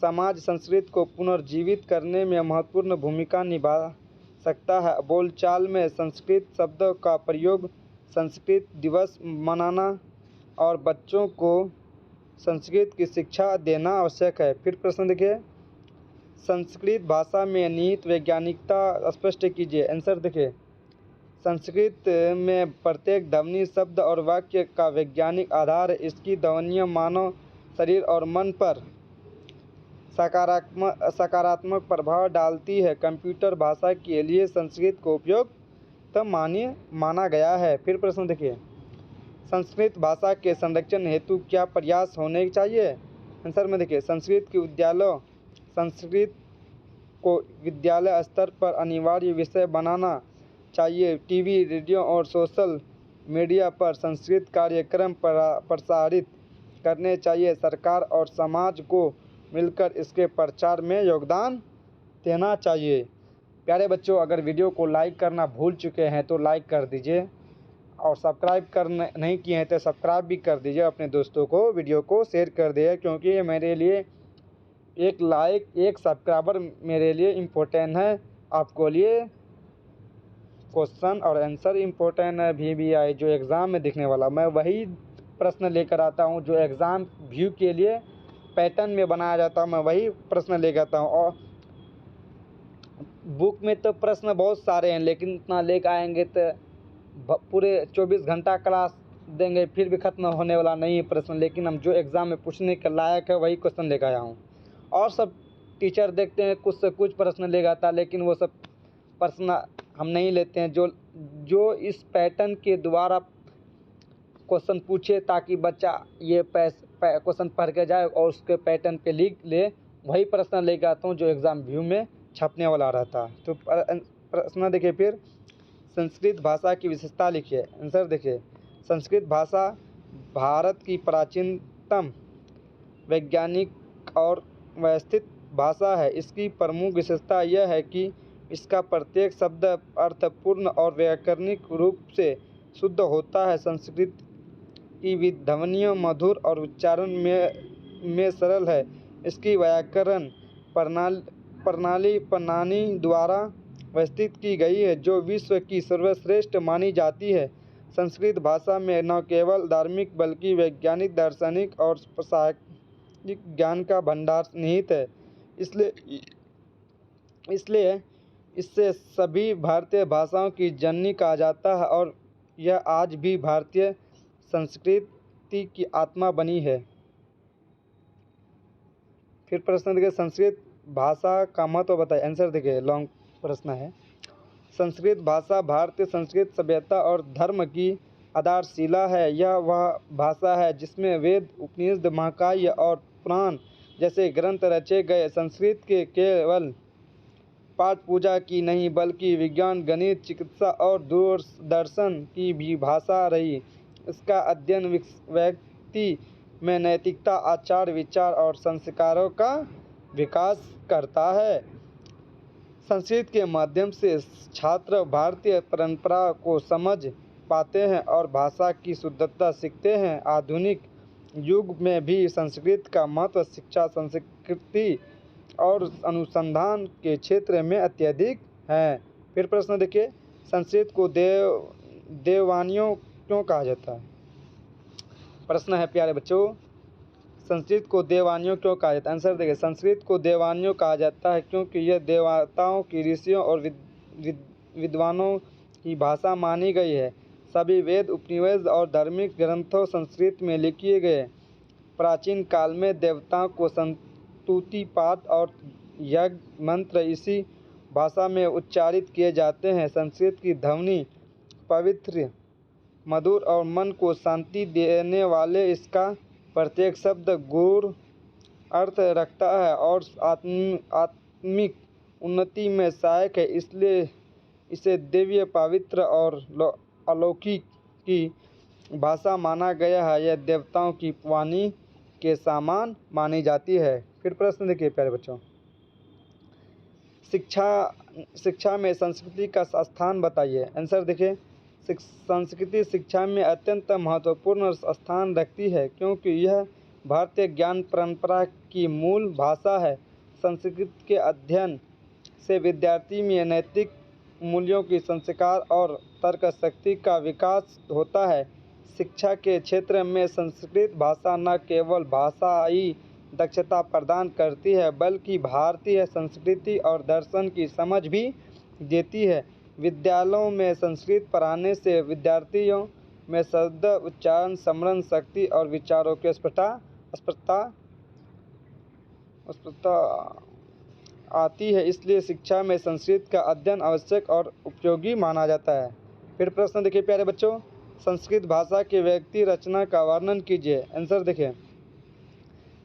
समाज संस्कृत को पुनर्जीवित करने में महत्वपूर्ण भूमिका निभा सकता है। बोलचाल में संस्कृत शब्दों का प्रयोग, संस्कृत दिवस मनाना और बच्चों को संस्कृत की शिक्षा देना आवश्यक है। फिर प्रश्न देखिए, संस्कृत भाषा में निहित वैज्ञानिकता स्पष्ट कीजिए। आंसर देखिए, संस्कृत में प्रत्येक ध्वनि, शब्द और वाक्य का वैज्ञानिक आधार है। इसकी ध्वनियाँ मानव शरीर और मन पर सकारात्मक प्रभाव डालती है। कंप्यूटर भाषा के लिए संस्कृत का उपयोग सर्वोत्तम माना गया है। फिर प्रश्न देखिए, संस्कृत भाषा के संरक्षण हेतु क्या प्रयास होने चाहिए? आंसर में देखिए, संस्कृत को विद्यालय स्तर पर अनिवार्य विषय बनाना चाहिए। टीवी, रेडियो और सोशल मीडिया पर संस्कृत कार्यक्रम प्रसारित करने चाहिए। सरकार और समाज को मिलकर इसके प्रचार में योगदान देना चाहिए। प्यारे बच्चों, अगर वीडियो को लाइक करना भूल चुके हैं तो लाइक कर दीजिए, और सब्सक्राइब करने नहीं किए हैं तो सब्सक्राइब भी कर दीजिए। अपने दोस्तों को वीडियो को शेयर कर दिए, क्योंकि ये मेरे लिए एक लाइक, एक सब्सक्राइबर मेरे लिए इम्पोर्टेंट है। आपको लिए क्वेश्चन और आंसर इम्पोर्टेंट है। VBI जो एग्ज़ाम में दिखने वाला, मैं वही प्रश्न लेकर आता हूँ जो एग्ज़ाम व्यू के लिए पैटर्न में बनाया जाता है, मैं वही प्रश्न लेकर आता हूँ। और बुक में तो प्रश्न बहुत सारे हैं, लेकिन इतना लेकर आएंगे तो पूरे 24 घंटा क्लास देंगे फिर भी ख़त्म होने वाला नहीं है प्रश्न। लेकिन हम जो एग्ज़ाम में पूछने के लायक है वही क्वेश्चन लेकर आया हूँ। और सब टीचर देखते हैं कुछ से कुछ प्रश्न लेकर आता है, लेकिन वो सब प्रश्न हम नहीं लेते हैं जो इस पैटर्न के द्वारा क्वेश्चन पूछे, ताकि बच्चा ये क्वेश्चन पढ़ के जाए और उसके पैटर्न पे लिख ले। वही प्रश्न लेकर आता हूँ जो एग्ज़ाम व्यू में छपने वाला रहता है। तो प्रश्न देखिए, फिर संस्कृत भाषा की विशेषता लिखिए। आंसर देखिए, संस्कृत भाषा भारत की प्राचीनतम वैज्ञानिक और व्यवस्थित भाषा है। इसकी प्रमुख विशेषता यह है कि इसका प्रत्येक शब्द अर्थपूर्ण और व्याकरणिक रूप से शुद्ध होता है। संस्कृत की ध्वनियाँ मधुर और उच्चारण में सरल है। इसकी व्याकरण प्रणाली द्वारा व्यवस्थित की गई है, जो विश्व की सर्वश्रेष्ठ मानी जाती है। संस्कृत भाषा में न केवल धार्मिक बल्कि वैज्ञानिक, दार्शनिक और प्रशासनिक ज्ञान का भंडार निहित है। इसलिए इसे सभी भारतीय भाषाओं की जननी कहा जाता है, और यह आज भी भारतीय संस्कृति की आत्मा बनी है। फिर प्रश्न देखिए, संस्कृत भाषा का महत्व बताइए। आंसर देखिए, लॉन्ग प्रश्न है। संस्कृत भाषा भारतीय संस्कृत सभ्यता और धर्म की आधारशिला है। यह वह भाषा है जिसमें वेद, उपनिषद, महाकाव्य और पुराण जैसे ग्रंथ रचे गए। संस्कृत के केवल पाठ पूजा की नहीं बल्कि विज्ञान, गणित, चिकित्सा और दूरदर्शन की भी भाषा रही। इसका अध्ययन व्यक्ति में नैतिकता, आचार विचार और संस्कारों का विकास करता है। संस्कृत के माध्यम से छात्र भारतीय परंपरा को समझ पाते हैं और भाषा की शुद्धता सीखते हैं। आधुनिक युग में भी संस्कृत का महत्व शिक्षा, संस्कृति और अनुसंधान के क्षेत्र में अत्यधिक है। फिर प्रश्न देखिए, संस्कृत को देववाणियों क्यों कहा जाता है? प्रश्न है प्यारे बच्चों, संस्कृत को देववाणियों क्यों कहा जाता है? आंसर देखिए, संस्कृत को देववाणियों कहा जाता है क्योंकि यह देवताओं की, ऋषियों और विद्वानों की भाषा मानी गई है। सभी वेद, उपनिषद और धार्मिक ग्रंथों संस्कृत में लिखे गए। प्राचीन काल में देवताओं को स्तुति पाठ और यज्ञ मंत्र इसी भाषा में उच्चारित किए जाते हैं। संस्कृत की ध्वनि पवित्र, मधुर और मन को शांति देने वाले, इसका प्रत्येक शब्द गूढ़ अर्थ रखता है और आत्मिक उन्नति में सहायक है। इसलिए इसे दिव्य, पवित्र और अलौकिक की भाषा माना गया है। यह देवताओं की वाणी के समान मानी जाती है। फिर प्रश्न देखिए प्यारे बच्चों, शिक्षा में संस्कृति का स्थान बताइए। आंसर देखिए, संस्कृति शिक्षा में अत्यंत महत्वपूर्ण स्थान रखती है क्योंकि यह भारतीय ज्ञान परंपरा की मूल भाषा है। संस्कृत के अध्ययन से विद्यार्थी में नैतिक मूल्यों की, संस्कार और तर्क शक्ति का विकास होता है। शिक्षा के क्षेत्र में संस्कृत भाषा न केवल भाषाई दक्षता प्रदान करती है बल्कि भारतीय संस्कृति और दर्शन की समझ भी देती है। विद्यालयों में संस्कृत पढ़ाने से विद्यार्थियों में शब्द उच्चारण, स्मरण शक्ति और विचारों की स्फुटता आती है, इसलिए शिक्षा में संस्कृत का अध्ययन आवश्यक और उपयोगी माना जाता है। फिर प्रश्न देखिए प्यारे बच्चों, संस्कृत भाषा के व्यक्ति रचना का वर्णन कीजिए। आंसर देखिए,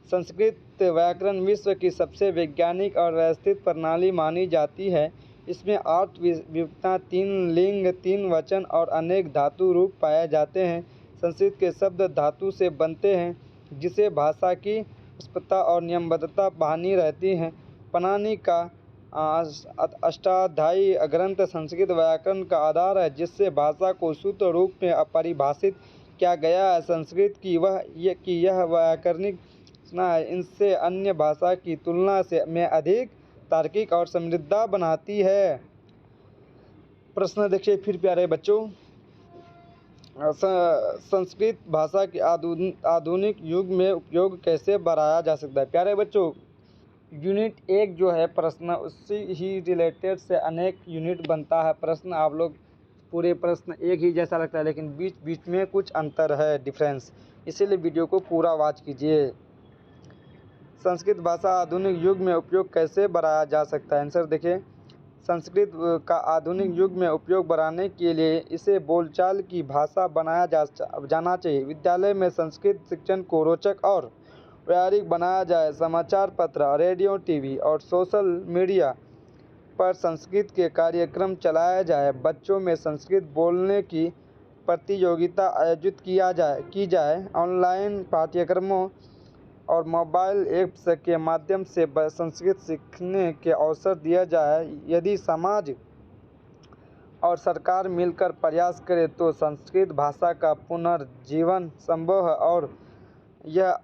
संस्कृत व्याकरण विश्व की सबसे वैज्ञानिक और व्यवस्थित प्रणाली मानी जाती है। इसमें 8 विभक्तियाँ, 3 लिंग, 3 वचन और अनेक धातु रूप पाए जाते हैं। संस्कृत के शब्द धातु से बनते हैं, जिससे भाषा की स्पष्टता और नियमबद्धता बनी रहती है। पाणिनि का अष्टाध्यायी ग्रंथ संस्कृत व्याकरण का आधार है, जिससे भाषा को शुद्ध रूप में परिभाषित किया गया है। संस्कृत की यह व्याकरणिक रचना है, इनसे अन्य भाषा की तुलना में अधिक तार्किक और समृद्ध बनाती है। प्रश्न देखिए फिर प्यारे बच्चों, संस्कृत भाषा के आधुनिक युग में उपयोग कैसे बढ़ाया जा सकता है। प्यारे बच्चों, यूनिट 1 जो है प्रश्न, उससे ही रिलेटेड से अनेक यूनिट बनता है प्रश्न। आप लोग पूरे प्रश्न एक ही जैसा लगता है, लेकिन बीच बीच में कुछ अंतर है, डिफरेंस, इसीलिए वीडियो को पूरा वॉच कीजिए। संस्कृत भाषा आधुनिक युग में उपयोग कैसे बढ़ाया जा सकता है। आंसर देखिए, संस्कृत का आधुनिक युग में उपयोग बढ़ाने के लिए इसे बोलचाल की भाषा बनाया जाना चाहिए। विद्यालय में संस्कृत शिक्षण को रोचक और व्यावहारिक बनाया जाए। समाचार पत्र, रेडियो, टीवी और सोशल मीडिया पर संस्कृत के कार्यक्रम चलाया जाए। बच्चों में संस्कृत बोलने की प्रतियोगिता आयोजित की जाए। ऑनलाइन पाठ्यक्रमों और मोबाइल ऐप्स के माध्यम से संस्कृत सीखने के अवसर दिया जाए। यदि समाज और सरकार मिलकर प्रयास करें तो संस्कृत भाषा का पुनर्जीवन संभव है और यह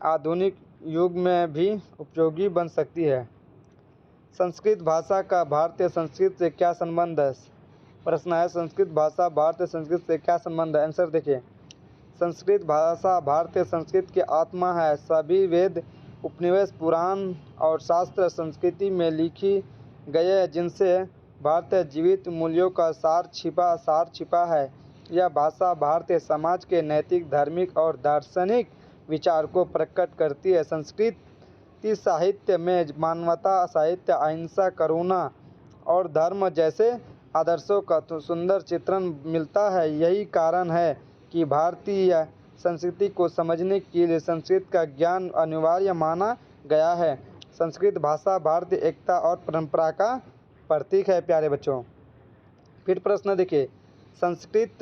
आधुनिक युग में भी उपयोगी बन सकती है। संस्कृत भाषा का भारतीय संस्कृति से क्या संबंध है। प्रश्न है, संस्कृत भाषा भारतीय संस्कृति से क्या संबंध है। आंसर देखिए, संस्कृत भाषा भारतीय संस्कृति की आत्मा है। सभी वेद, उपनिवेश, पुराण और शास्त्र संस्कृति में लिखी गए हैं, जिनसे भारतीय जीवित मूल्यों का सार छिपा है। यह भाषा भारतीय समाज के नैतिक, धार्मिक और दार्शनिक विचार को प्रकट करती है। संस्कृत साहित्य में मानवता, साहित्य, अहिंसा, करुणा और धर्म जैसे आदर्शों का सुंदर चित्रण मिलता है। यही कारण है कि भारतीय संस्कृति को समझने के लिए संस्कृत का ज्ञान अनिवार्य माना गया है। संस्कृत भाषा भारतीय एकता और परंपरा का प्रतीक है। प्यारे बच्चों, फिर प्रश्न देखिए, संस्कृत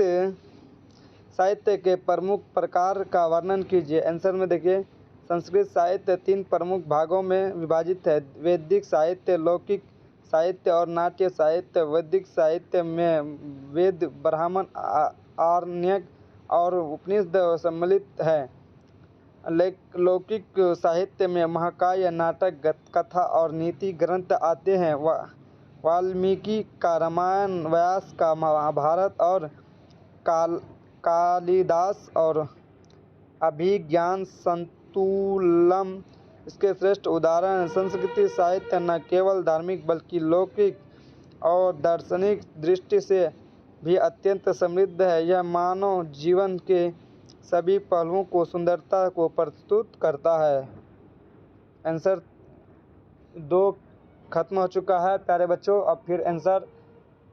साहित्य के प्रमुख प्रकार का वर्णन कीजिए। आंसर में देखिए, संस्कृत साहित्य 3 प्रमुख भागों में विभाजित है। वैदिक साहित्य, लौकिक साहित्य और नाट्य साहित्य। वैदिक साहित्य में वेद, ब्राह्मण, आरण्यक और उपनिषद सम्मिलित है। लौकिक साहित्य में महाकाव्य, नाटक, कथा और नीति ग्रंथ आते हैं। वाल्मीकि का रामायण, व्यास का महाभारत और कालिदास और अभिज्ञान शाकुंतलम इसके श्रेष्ठ उदाहरण हैं। संस्कृत साहित्य न केवल धार्मिक बल्कि लौकिक और दार्शनिक दृष्टि से भी अत्यंत समृद्ध है। यह मानव जीवन के सभी पहलुओं को सुंदरता को प्रस्तुत करता है। आंसर 2 खत्म हो चुका है प्यारे बच्चों। अब फिर आंसर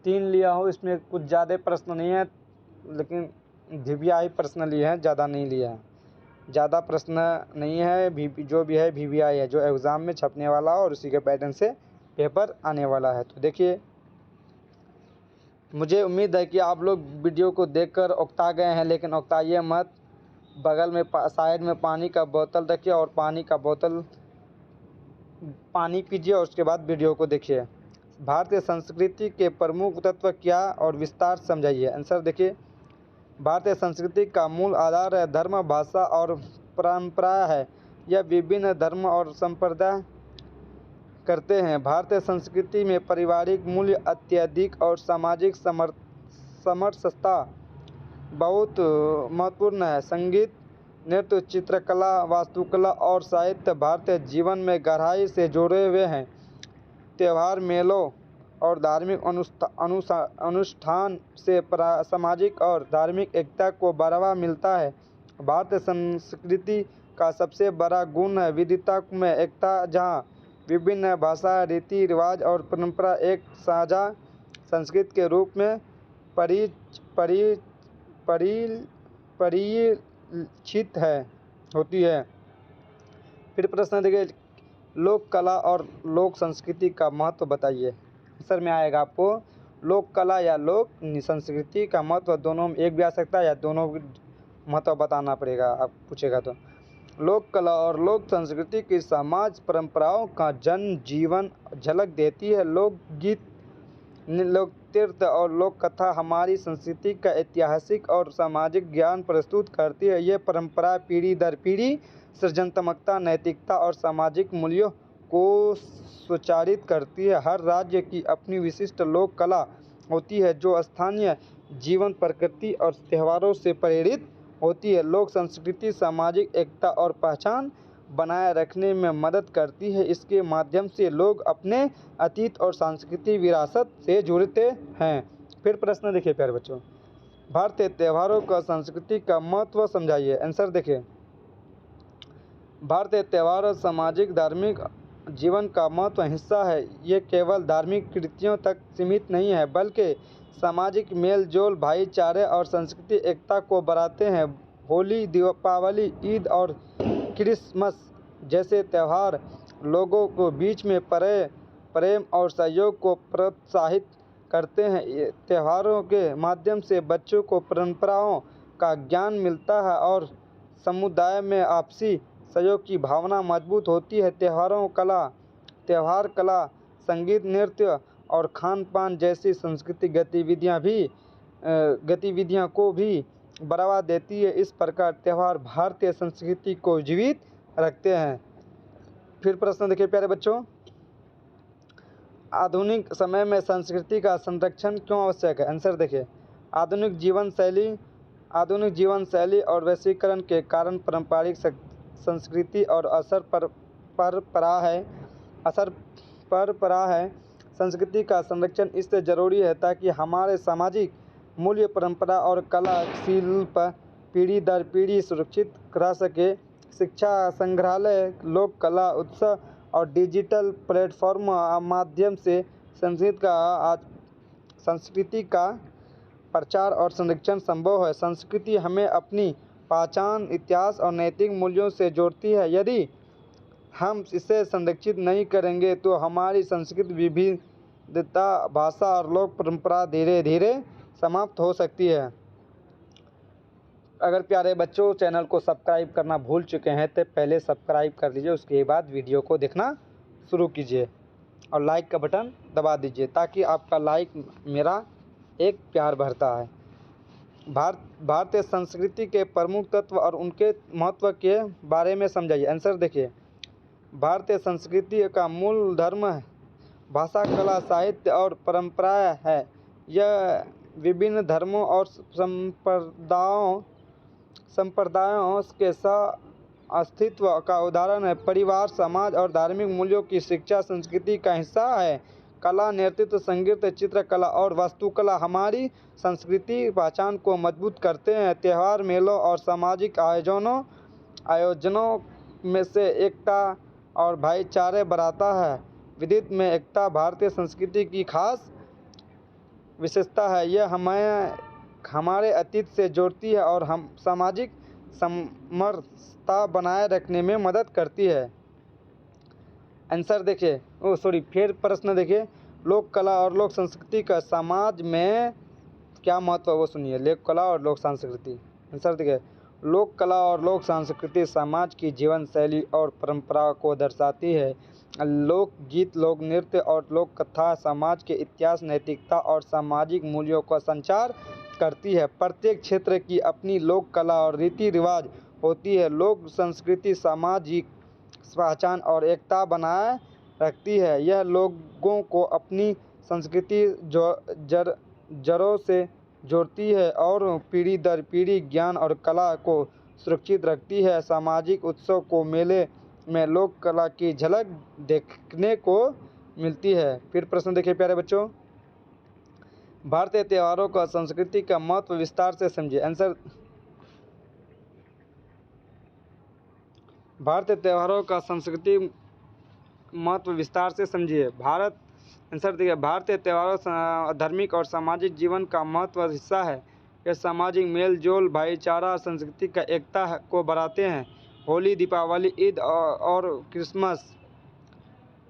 3 लिया हूँ। इसमें कुछ ज़्यादा प्रश्न नहीं है, लेकिन VVI प्रश्न लिए हैं, ज़्यादा नहीं लिया है। ज़्यादा प्रश्न नहीं है, जो भी है VVI है, जो एग्ज़ाम में छपने वाला और उसी के पैटर्न से पेपर आने वाला है। तो देखिए, मुझे उम्मीद है कि आप लोग वीडियो को देखकर उकता गए हैं, लेकिन उकताइए मत। बगल में साइड में पानी का बोतल रखिए और पानी पीजिए और उसके बाद वीडियो को देखिए। भारतीय संस्कृति के प्रमुख तत्व क्या और विस्तार समझाइए। आंसर देखिए, भारतीय संस्कृति का मूल आधार है धर्म, भाषा और परंपरा है। यह विभिन्न धर्म और संप्रदाय करते हैं। भारतीय संस्कृति में पारिवारिक मूल्य अत्यधिक और सामाजिक समरसता बहुत महत्वपूर्ण है। संगीत, नृत्य, चित्रकला, वास्तुकला और साहित्य भारतीय जीवन में गहराई से जुड़े हुए हैं। त्यौहार, मेलों और धार्मिक अनुष्ठान से सामाजिक और धार्मिक एकता को बढ़ावा मिलता है। भारतीय संस्कृति का सबसे बड़ा गुण है विविधता में एकता, जहाँ विभिन्न भाषा, रीति रिवाज और परंपरा एक साझा संस्कृति के रूप में परि परि परि परिलक्षित होती है। फिर प्रश्न देखिए, लोक कला और लोक संस्कृति का महत्व बताइए। आंसर में आएगा आपको लोक कला या लोक संस्कृति का महत्व। दोनों में एक भी आ सकता है या दोनों महत्व बताना पड़ेगा, आप पूछेगा तो। लोक कला और लोक संस्कृति की समाज परंपराओं का जन जीवन झलक देती है। लोकगीत, लोक नृत्य और लोक कथा हमारी संस्कृति का ऐतिहासिक और सामाजिक ज्ञान प्रस्तुत करती है। ये परंपरा पीढ़ी दर पीढ़ी सृजनात्मकता, नैतिकता और सामाजिक मूल्यों को स्वचारित करती है। हर राज्य की अपनी विशिष्ट लोक कला होती है जो स्थानीय जीवन, प्रकृति और त्योहारों से प्रेरित होती है। लोक संस्कृति सामाजिक एकता और पहचान बनाए रखने में मदद करती है। इसके माध्यम से लोग अपने अतीत और सांस्कृतिक विरासत से जुड़ते हैं। फिर प्रश्न देखिए प्यारे बच्चों, भारतीय त्योहारों का संस्कृति का महत्व समझाइए। आंसर देखिए, भारतीय त्योहार सामाजिक धार्मिक जीवन का महत्व हिस्सा है। ये केवल धार्मिक कृतियों तक सीमित नहीं है बल्कि सामाजिक मेल जोल, भाईचारे और सांस्कृतिक एकता को बढ़ाते हैं। होली, दीपावली, ईद और क्रिसमस जैसे त्यौहार लोगों को बीच में प्रेम और सहयोग को प्रोत्साहित करते हैं। त्योहारों के माध्यम से बच्चों को परंपराओं का ज्ञान मिलता है और समुदाय में आपसी सहयोग की भावना मजबूत होती है। त्योहार कला, संगीत, नृत्य और खान पान जैसी सांस्कृतिक गतिविधियां को भी बढ़ावा देती है। इस प्रकार त्यौहार भारतीय संस्कृति को जीवित रखते हैं। फिर प्रश्न देखिए प्यारे बच्चों, आधुनिक समय में संस्कृति का संरक्षण क्यों आवश्यक है। आंसर देखिए, आधुनिक जीवन शैली और वैश्वीकरण के कारण पारंपरिक संस्कृति और असर पर पड़ा है। संस्कृति का संरक्षण इससे जरूरी है ताकि हमारे सामाजिक मूल्य, परंपरा और कला शिल्प पीढ़ी दर पीढ़ी सुरक्षित रह सके। शिक्षा, संग्रहालय, लोक कला उत्सव और डिजिटल प्लेटफॉर्म माध्यम से संस्कृति का प्रचार और संरक्षण संभव है। संस्कृति हमें अपनी पहचान, इतिहास और नैतिक मूल्यों से जोड़ती है। यदि हम इसे संरक्षित नहीं करेंगे तो हमारी संस्कृति, विविधता, भाषा और लोक परंपरा धीरे धीरे समाप्त हो सकती है। अगर प्यारे बच्चों चैनल को सब्सक्राइब करना भूल चुके हैं तो पहले सब्सक्राइब कर लीजिए, उसके बाद वीडियो को देखना शुरू कीजिए और लाइक का बटन दबा दीजिए ताकि आपका लाइक मेरा एक प्यार भरता है। भारतीय संस्कृति के प्रमुख तत्व और उनके महत्व के बारे में समझाइए। आंसर देखिए, भारतीय संस्कृति का मूल धर्म भाषा, कला, साहित्य और परंपराएं है। यह विभिन्न धर्मों और संप्रदायों के अस्तित्व का उदाहरण है। परिवार, समाज और धार्मिक मूल्यों की शिक्षा संस्कृति का हिस्सा है। कला, नृत्य, संगीत, चित्रकला और वास्तुकला हमारी संस्कृति पहचान को मजबूत करते हैं। त्यौहार, मेलों और सामाजिक आयोजनों में से एकता और भाईचारे बढ़ाता है। विविधता में एकता भारतीय संस्कृति की खास विशेषता है। यह हमारे अतीत से जोड़ती है और हम सामाजिक समरसता बनाए रखने में मदद करती है। आंसर देखिए, फिर प्रश्न देखिए, लोक कला और लोक संस्कृति का समाज में क्या महत्व है वो सुनिए। लोक कला और लोक संस्कृति। आंसर देखिए, लोक कला और लोक संस्कृति समाज की जीवन शैली और परंपरा को दर्शाती है। लोक गीत, लोक नृत्य और लोक कथा समाज के इतिहास, नैतिकता और सामाजिक मूल्यों का संचार करती है। प्रत्येक क्षेत्र की अपनी लोक कला और रीति रिवाज होती है। लोक संस्कृति सामाजिक पहचान और एकता बनाए रखती है। यह लोगों को अपनी संस्कृति जड़ों से जोड़ती है और पीढ़ी दर पीढ़ी ज्ञान और कला को सुरक्षित रखती है। सामाजिक उत्सव को मेले में लोक कला की झलक देखने को मिलती है। फिर प्रश्न देखिए प्यारे बच्चों, भारतीय त्योहारों का संस्कृति का महत्व विस्तार से समझिए। आंसर, भारतीय त्योहारों का संस्कृति महत्व विस्तार से समझिए। आंसर देखिए, भारतीय त्योहारों धार्मिक और सामाजिक जीवन का महत्व हिस्सा है। ये सामाजिक मेल जोल, भाईचारा, संस्कृति का एकता को बढ़ाते हैं। होली, दीपावली, ईद और क्रिसमस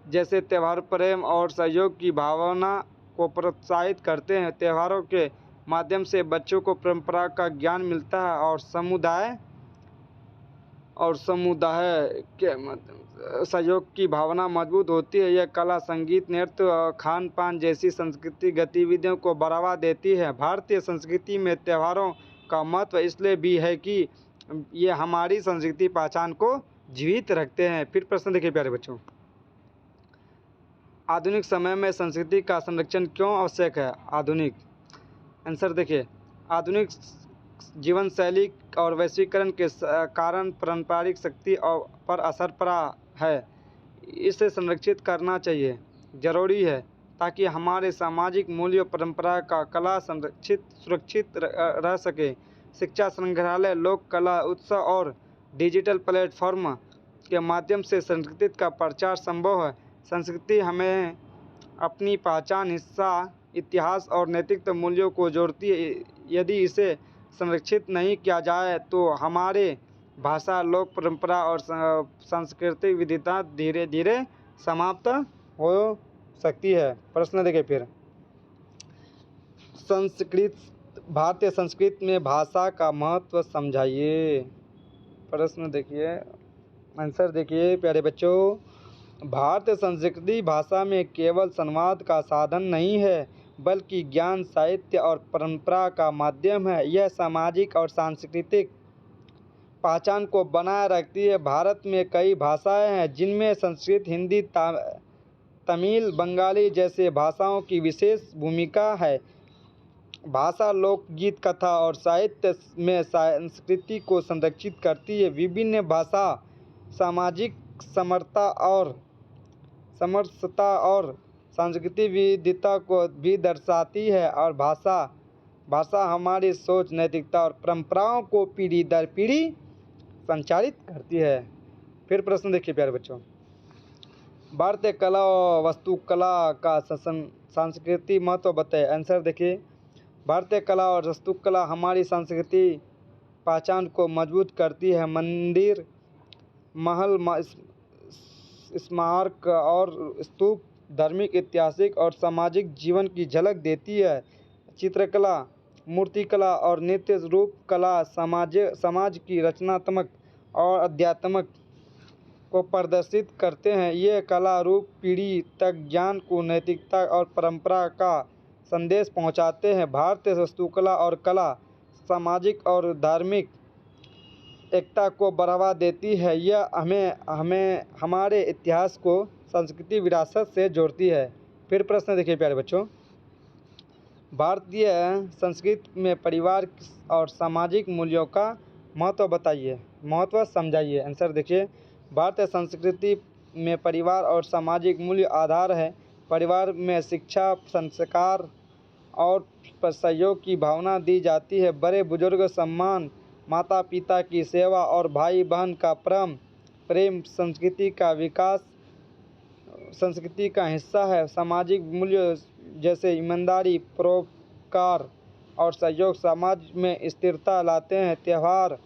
जैसे त्यौहार प्रेम और सहयोग की भावना को प्रोत्साहित करते हैं। त्योहारों के माध्यम से बच्चों को परंपरा का ज्ञान मिलता है और समुदाय के सहयोग की भावना मजबूत होती है। यह कला, संगीत, नृत्य और खान पान जैसी सांस्कृतिक गतिविधियों को बढ़ावा देती है। भारतीय संस्कृति में त्योहारों का महत्व इसलिए भी है कि ये हमारी संस्कृति पहचान को जीवित रखते हैं। फिर प्रश्न देखिए प्यारे बच्चों, आधुनिक समय में संस्कृति का संरक्षण क्यों आवश्यक है? आंसर देखिए, आधुनिक जीवन शैली और वैश्वीकरण के कारण पारंपरिक शक्ति पर असर पड़ा है। इसे संरक्षित करना चाहिए, जरूरी है, ताकि हमारे सामाजिक मूल्य परंपरा का कला सुरक्षित रह सके। शिक्षा, संग्रहालय, लोक कला उत्सव और डिजिटल प्लेटफॉर्म के माध्यम से संस्कृति का प्रचार संभव है। संस्कृति हमें अपनी पहचान, हिस्सा, इतिहास और नैतिक मूल्यों को जोड़ती है। यदि इसे संरक्षित नहीं किया जाए तो हमारे भाषा, लोक परंपरा और सांस्कृतिक विविधता धीरे धीरे समाप्त हो सकती है। प्रश्न देखिए फिर, भारतीय संस्कृति में भाषा का महत्व समझाइए। प्रश्न देखिए, आंसर देखिए प्यारे बच्चों, भारतीय संस्कृति भाषा में केवल संवाद का साधन नहीं है, बल्कि ज्ञान, साहित्य और परंपरा का माध्यम है। यह सामाजिक और सांस्कृतिक पहचान को बनाए रखती है। भारत में कई भाषाएं हैं, जिनमें संस्कृत, हिंदी, तमिल, बंगाली जैसे भाषाओं की विशेष भूमिका है। भाषा लोकगीत, कथा और साहित्य में संस्कृति को संरक्षित करती है। विभिन्न भाषा सामाजिक समरसता और सांस्कृतिक विविधता को भी दर्शाती है, और भाषा हमारी सोच, नैतिकता और परंपराओं को पीढ़ी दर पीढ़ी संचालित करती है। फिर प्रश्न देखिए प्यारे बच्चों, भारतीय कला और वास्तुकला का सांस्कृतिक महत्व बताइए। आंसर देखिए, भारतीय कला और वास्तुकला हमारी सांस्कृतिक पहचान को मजबूत करती है। मंदिर, महल, स्मारक और स्तूप धार्मिक, ऐतिहासिक और सामाजिक जीवन की झलक देती है। चित्रकला, मूर्तिकला और नृत्य रूप कला समाज की रचनात्मक और अध्यात्मक को प्रदर्शित करते हैं। ये कला रूप पीढ़ी तक ज्ञान को, नैतिकता और परंपरा का संदेश पहुंचाते हैं। भारतीय वास्तुकला और कला सामाजिक और धार्मिक एकता को बढ़ावा देती है। यह हमें हमारे इतिहास को सांस्कृतिक विरासत से जोड़ती है। फिर प्रश्न देखिए प्यारे बच्चों, भारतीय संस्कृति में परिवार और सामाजिक मूल्यों का महत्व बताइए, महत्व समझाइए। आंसर देखिए, भारतीय संस्कृति में परिवार और सामाजिक मूल्य आधार है। परिवार में शिक्षा, संस्कार और सहयोग की भावना दी जाती है। बड़े बुजुर्ग सम्मान, माता पिता की सेवा और भाई बहन का प्रेम संस्कृति का हिस्सा है। सामाजिक मूल्य जैसे ईमानदारी, परोपकार और सहयोग समाज में स्थिरता लाते हैं। त्योहार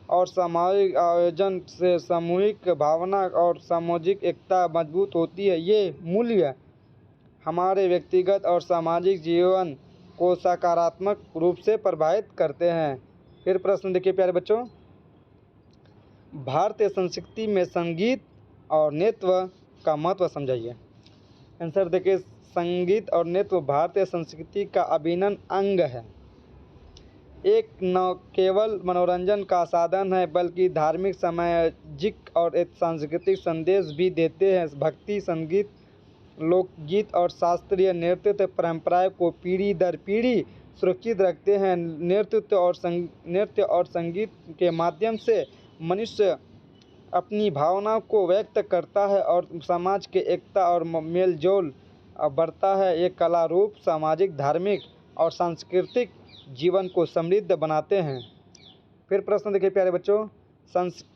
और सामाजिक आयोजन से सामूहिक भावना और सामाजिक एकता मजबूत होती है। ये मूल्य हमारे व्यक्तिगत और सामाजिक जीवन को सकारात्मक रूप से प्रभावित करते हैं। फिर प्रश्न देखिए प्यारे बच्चों, भारतीय संस्कृति में संगीत और नृत्य का महत्व समझाइए। आंसर देखिए, संगीत और नृत्य भारतीय संस्कृति का अभिन्न अंग है। एक न केवल मनोरंजन का साधन है, बल्कि धार्मिक, सामाजिक और एक सांस्कृतिक संदेश भी देते हैं। भक्ति संगीत, लोकगीत और शास्त्रीय नृत्य परंपराएं को पीढ़ी दर पीढ़ी सुरक्षित रखते हैं। नृत्य और संगीत के माध्यम से मनुष्य अपनी भावनाओं को व्यक्त करता है और समाज के एकता और मेल जोल बढ़ता है। ये कला रूप सामाजिक, धार्मिक और सांस्कृतिक जीवन को समृद्ध बनाते हैं। फिर प्रश्न देखिए प्यारे बच्चों,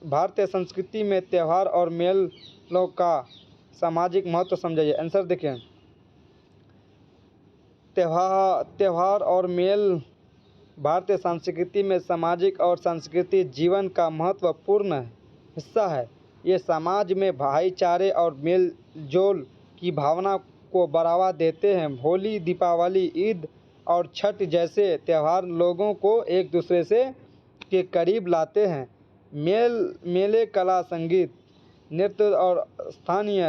भारतीय संस्कृति में त्यौहार और मेलों का सामाजिक महत्व समझाइए। आंसर देखिए, त्यौहार और मेल भारतीय संस्कृति में सामाजिक और सांस्कृतिक जीवन का महत्वपूर्ण हिस्सा है। ये समाज में भाईचारे और मेल जोल की भावना को बढ़ावा देते हैं। होली, दीपावली, ईद और छठ जैसे त्यौहार लोगों को एक दूसरे से के करीब लाते हैं। मेले कला, संगीत, नृत्य और स्थानीय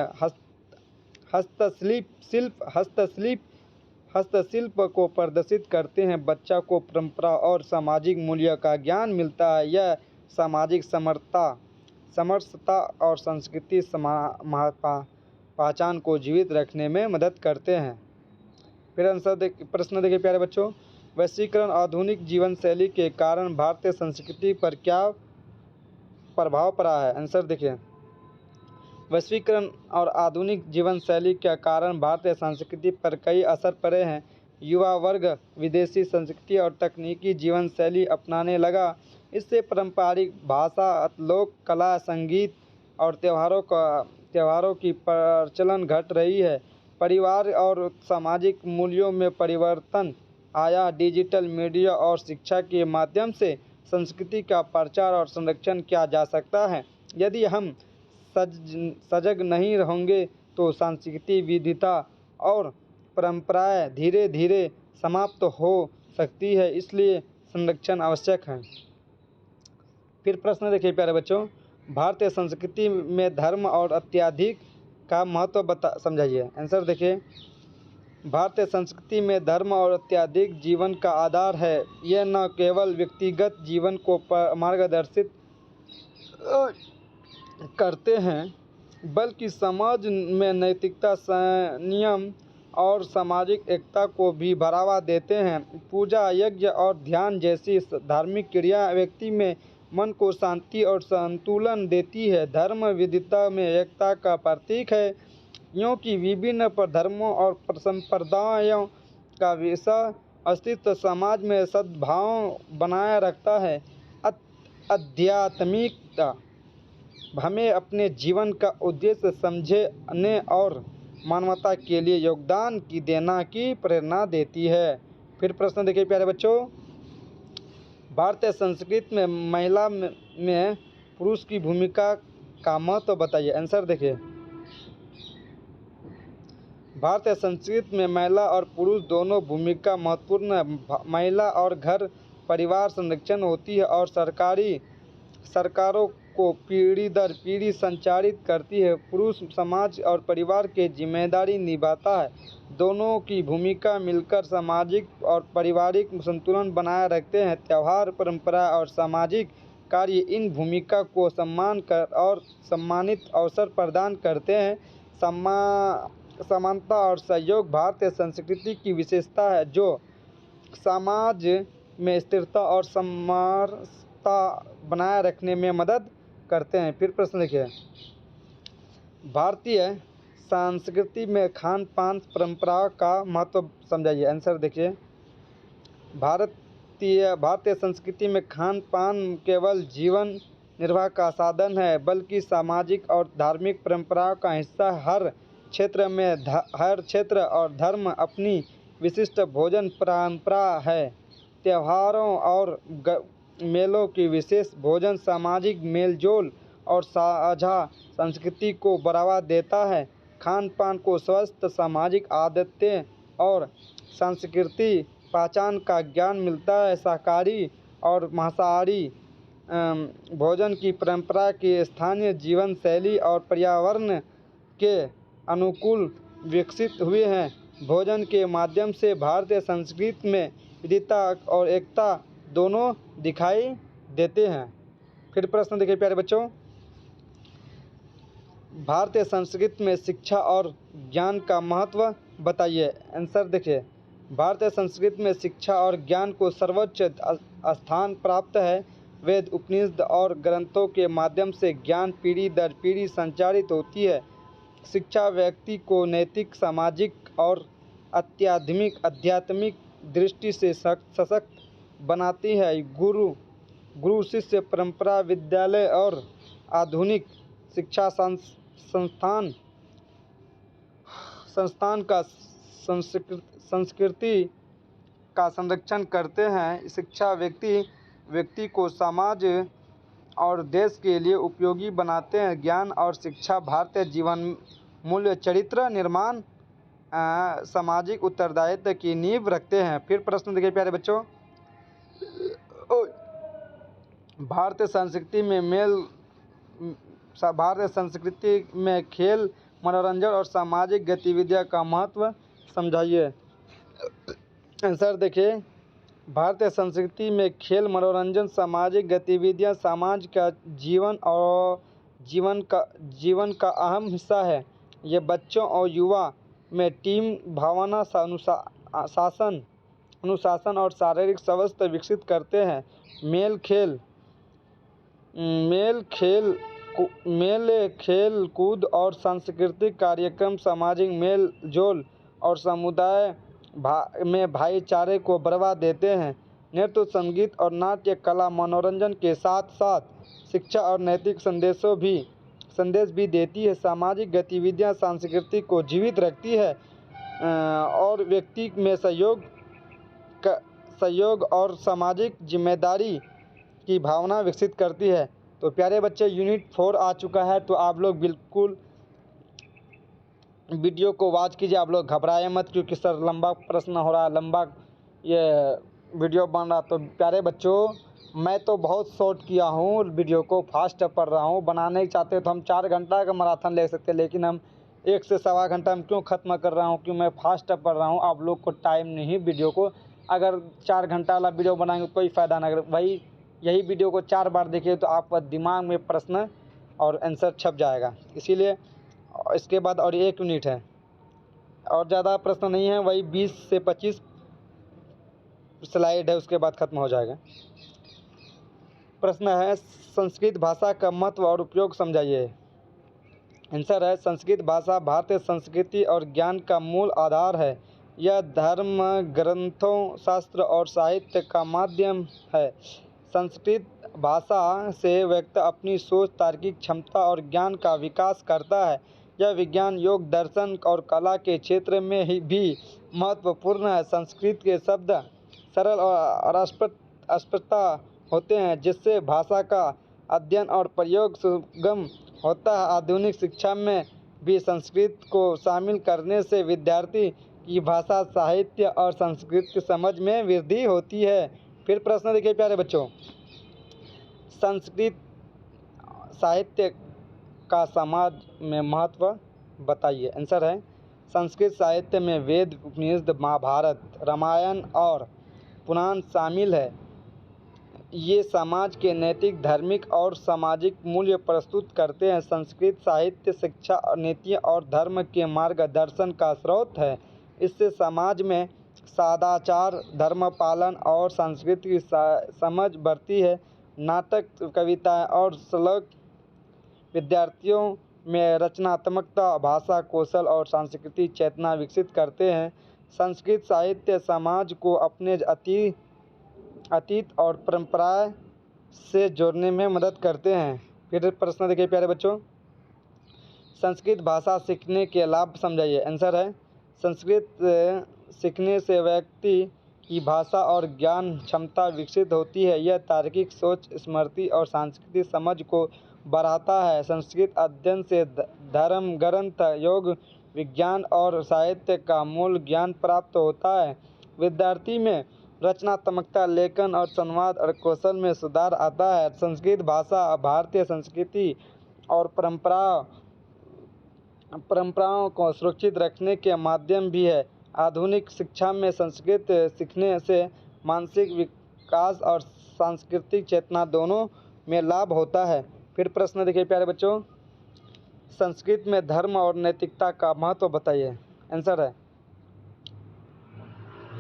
हस्तशिल्प को प्रदर्शित करते हैं। बच्चा को परंपरा और सामाजिक मूल्य का ज्ञान मिलता है। यह सामाजिक समरसता और संस्कृति पहचान को जीवित रखने में मदद करते हैं। फिर प्रश्न देखिए प्यारे बच्चों, वैश्वीकरण आधुनिक जीवन शैली के कारण भारतीय संस्कृति पर क्या प्रभाव पड़ा है? आंसर देखिए, वैश्वीकरण और आधुनिक जीवन शैली के कारण भारतीय संस्कृति पर कई असर पड़े हैं। युवा वर्ग विदेशी संस्कृति और तकनीकी जीवन शैली अपनाने लगा। इससे पारंपरिक भाषा, लोक कला, संगीत और त्योहारों की प्रचलन घट रही है। परिवार और सामाजिक मूल्यों में परिवर्तन आया। डिजिटल मीडिया और शिक्षा के माध्यम से संस्कृति का प्रचार और संरक्षण किया जा सकता है। यदि हम सजग नहीं रहेंगे तो सांस्कृतिक विविधता और परंपराएं धीरे धीरे समाप्त हो सकती है, इसलिए संरक्षण आवश्यक है। फिर प्रश्न देखिए प्यारे बच्चों, भारतीय संस्कृति में धर्म और अत्याधिक का महत्व समझाइए। आंसर देखिए, भारतीय संस्कृति में धर्म और अत्याधिक जीवन का आधार है। यह न केवल व्यक्तिगत जीवन को मार्गदर्शित करते हैं, बल्कि समाज में नैतिकता, संयम और सामाजिक एकता को भी बढ़ावा देते हैं। पूजा, यज्ञ और ध्यान जैसी धार्मिक क्रिया व्यक्ति में मन को शांति और संतुलन देती है। धर्म विविधता में एकता का प्रतीक है, क्योंकि विभिन्न धर्मों और संप्रदायों का विशा अस्तित्व समाज में सद्भाव बनाए रखता है। आध्यात्मिकता हमें अपने जीवन का उद्देश्य समझने और मानवता के लिए योगदान देना की प्रेरणा देती है। फिर प्रश्न देखिए प्यारे बच्चों, भारतीय संस्कृति में महिला में पुरुष की भूमिका का महत्व बताइए। आंसर देखिए, भारतीय संस्कृति में महिला और पुरुष दोनों भूमिका महत्वपूर्ण है। महिला और घर परिवार संरक्षण होती है और सरकारों को पीढ़ी दर पीढ़ी संचालित करती है। पुरुष समाज और परिवार की जिम्मेदारी निभाता है। दोनों की भूमिका मिलकर सामाजिक और पारिवारिक संतुलन बनाए रखते हैं। त्यौहार, परंपरा और सामाजिक कार्य इन भूमिका को सम्मान कर और सम्मानित अवसर प्रदान करते हैं। समानता और सहयोग भारतीय संस्कृति की विशेषता है, जो समाज में स्थिरता और समरसता बनाए रखने में मदद करते हैं। फिर प्रश्न देखिए, भारतीय संस्कृति में खान पान परंपरा का महत्व समझाइए। आंसर देखिए, भारतीय संस्कृति में खान पान केवल जीवन निर्वाह का साधन है, बल्कि सामाजिक और धार्मिक परंपराओं का हिस्सा। हर क्षेत्र और धर्म अपनी विशिष्ट भोजन परंपरा है। त्योहारों और मेलों की विशेष भोजन सामाजिक मेलजोल और साझा संस्कृति को बढ़ावा देता है। खान पान को स्वस्थ सामाजिक आदतें और सांस्कृतिक पहचान का ज्ञान मिलता है। शाकाहारी और मांसाहारी भोजन की परंपरा की स्थानीय जीवन शैली और पर्यावरण के अनुकूल विकसित हुए हैं। भोजन के माध्यम से भारतीय संस्कृति में विविधता और एकता दोनों दिखाई देते हैं। फिर प्रश्न देखिए प्यारे बच्चों, भारतीय संस्कृति में शिक्षा और ज्ञान का महत्व बताइए। आंसर देखिए, भारतीय संस्कृति में शिक्षा और ज्ञान को सर्वोच्च स्थान प्राप्त है। वेद, उपनिषद और ग्रंथों के माध्यम से ज्ञान पीढ़ी दर पीढ़ी संचारित होती है। शिक्षा व्यक्ति को नैतिक, सामाजिक और आध्यात्मिक दृष्टि से सशक्त बनाती है। गुरु शिष्य परंपरा, विद्यालय और आधुनिक शिक्षा संस्थान संस्थान का संस्कृति का संरक्षण करते हैं। शिक्षा व्यक्ति को समाज और देश के लिए उपयोगी बनाते हैं। ज्ञान और शिक्षा भारतीय जीवन मूल्य, चरित्र निर्माण, सामाजिक उत्तरदायित्व की नींव रखते हैं। फिर प्रश्न देखिए प्यारे बच्चों, भारतीय संस्कृति में खेल, मनोरंजन और सामाजिक गतिविधियों का महत्व समझाइए। आंसर देखिए, भारतीय संस्कृति में खेल, मनोरंजन, सामाजिक गतिविधियां समाज का जीवन का अहम हिस्सा है। ये बच्चों और युवा में टीम भावना, अनुशासन और शारीरिक स्वास्थ्य विकसित करते हैं। खेल कूद और सांस्कृतिक कार्यक्रम सामाजिक मेल जोल और समुदाय में भाईचारे को बढ़ावा देते हैं। नृत्य, संगीत और नाट्य कला मनोरंजन के साथ साथ शिक्षा और नैतिक संदेश भी देती है। सामाजिक गतिविधियां संस्कृति को जीवित रखती है और व्यक्ति में सहयोग और सामाजिक जिम्मेदारी की भावना विकसित करती है। तो प्यारे बच्चे, यूनिट 4 आ चुका है, तो आप लोग बिल्कुल वीडियो को वॉच कीजिए। आप लोग घबराए मत, क्योंकि सर लंबा प्रश्न हो रहा, लंबा ये वीडियो बन रहा। तो प्यारे बच्चों, मैं तो बहुत शॉर्ट किया हूँ, वीडियो को फास्ट पढ़ रहा हूँ। बनाने ही चाहते तो हम 4 घंटा का मैराथन ले सकते, लेकिन हम 1 से सवा घंटा में क्यों ख़त्म कर रहा हूँ, क्योंकि मैं फास्ट पढ़ रहा हूँ। आप लोग को टाइम नहीं, वीडियो को अगर 4 घंटा वाला वीडियो बनाएंगे कोई फ़ायदा ना। अगर यही वीडियो को 4 बार देखिए तो आपका दिमाग में प्रश्न और आंसर छप जाएगा। इसीलिए इसके बाद और 1 यूनिट है, और ज़्यादा प्रश्न नहीं है, वही 20 से 25 स्लाइड है, उसके बाद ख़त्म हो जाएगा। प्रश्न है, संस्कृत भाषा का महत्व और उपयोग समझाइए। आंसर है, संस्कृत भाषा भारतीय संस्कृति और ज्ञान का मूल आधार है। यह धर्म ग्रंथों, शास्त्र और साहित्य का माध्यम है। संस्कृत भाषा से व्यक्ति अपनी सोच, तार्किक क्षमता और ज्ञान का विकास करता है। यह विज्ञान, योग, दर्शन और कला के क्षेत्र में भी महत्वपूर्ण है। संस्कृत के शब्द सरल और स्पष्ट होते हैं, जिससे भाषा का अध्ययन और प्रयोग सुगम होता है। आधुनिक शिक्षा में भी संस्कृत को शामिल करने से विद्यार्थी की भाषा, साहित्य और संस्कृत की समझ में वृद्धि होती है। फिर प्रश्न देखिए प्यारे बच्चों, संस्कृत साहित्य का समाज में महत्व बताइए। आंसर है, संस्कृत साहित्य में वेद, उपनिषद, महाभारत, रामायण और पुराण शामिल है। ये समाज के नैतिक, धार्मिक और सामाजिक मूल्य प्रस्तुत करते हैं। संस्कृत साहित्य शिक्षा, नीति और धर्म के मार्गदर्शन का स्रोत है। इससे समाज में सदाचार, धर्म पालन और संस्कृति की समझ बढ़ती है। नाटक, कविताएं और श्लोक विद्यार्थियों में रचनात्मकता, भाषा कौशल और सांस्कृतिक चेतना विकसित करते हैं। संस्कृत साहित्य समाज को अपने अतीत और परंपराएं से जोड़ने में मदद करते हैं। फिर प्रश्न देखिए प्यारे बच्चों, संस्कृत भाषा सीखने के लाभ समझाइए। आंसर है, संस्कृत सीखने से व्यक्ति की भाषा और ज्ञान क्षमता विकसित होती है। यह तार्किक सोच, स्मृति और सांस्कृतिक समझ को बढ़ाता है। संस्कृत अध्ययन से धर्म ग्रंथ, योग, विज्ञान और साहित्य का मूल ज्ञान प्राप्त होता है। विद्यार्थी में रचनात्मकता, लेखन और संवाद और कौशल में सुधार आता है। संस्कृत भाषा भारतीय संस्कृति और परंपराओं को सुरक्षित रखने के माध्यम भी है। आधुनिक शिक्षा में संस्कृत सीखने से मानसिक विकास और सांस्कृतिक चेतना दोनों में लाभ होता है। फिर प्रश्न देखिए प्यारे बच्चों, संस्कृत में धर्म और नैतिकता का महत्व बताइए। आंसर है,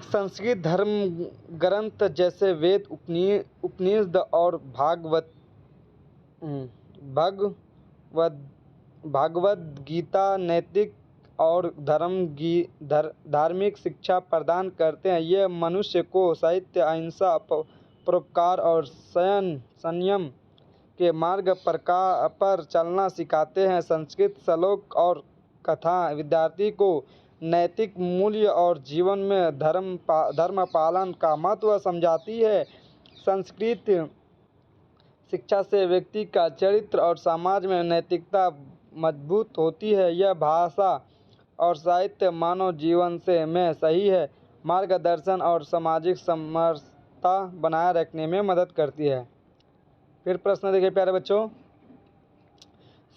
संस्कृत धर्म ग्रंथ जैसे वेद, उपनिषद और भागवत गीता नैतिक और धार्मिक शिक्षा प्रदान करते हैं। ये मनुष्य को साहित्य, अहिंसा, परोपकार और संयम के मार्ग पर चलना सिखाते हैं। संस्कृत श्लोक और कथा विद्यार्थी को नैतिक मूल्य और जीवन में धर्म पालन का महत्व समझाती है। संस्कृत शिक्षा से व्यक्ति का चरित्र और समाज में नैतिकता मजबूत होती है। यह भाषा और साहित्य मानव जीवन से में सही है मार्गदर्शन और सामाजिक समरसता बनाए रखने में मदद करती है। फिर प्रश्न देखिए प्यारे बच्चों,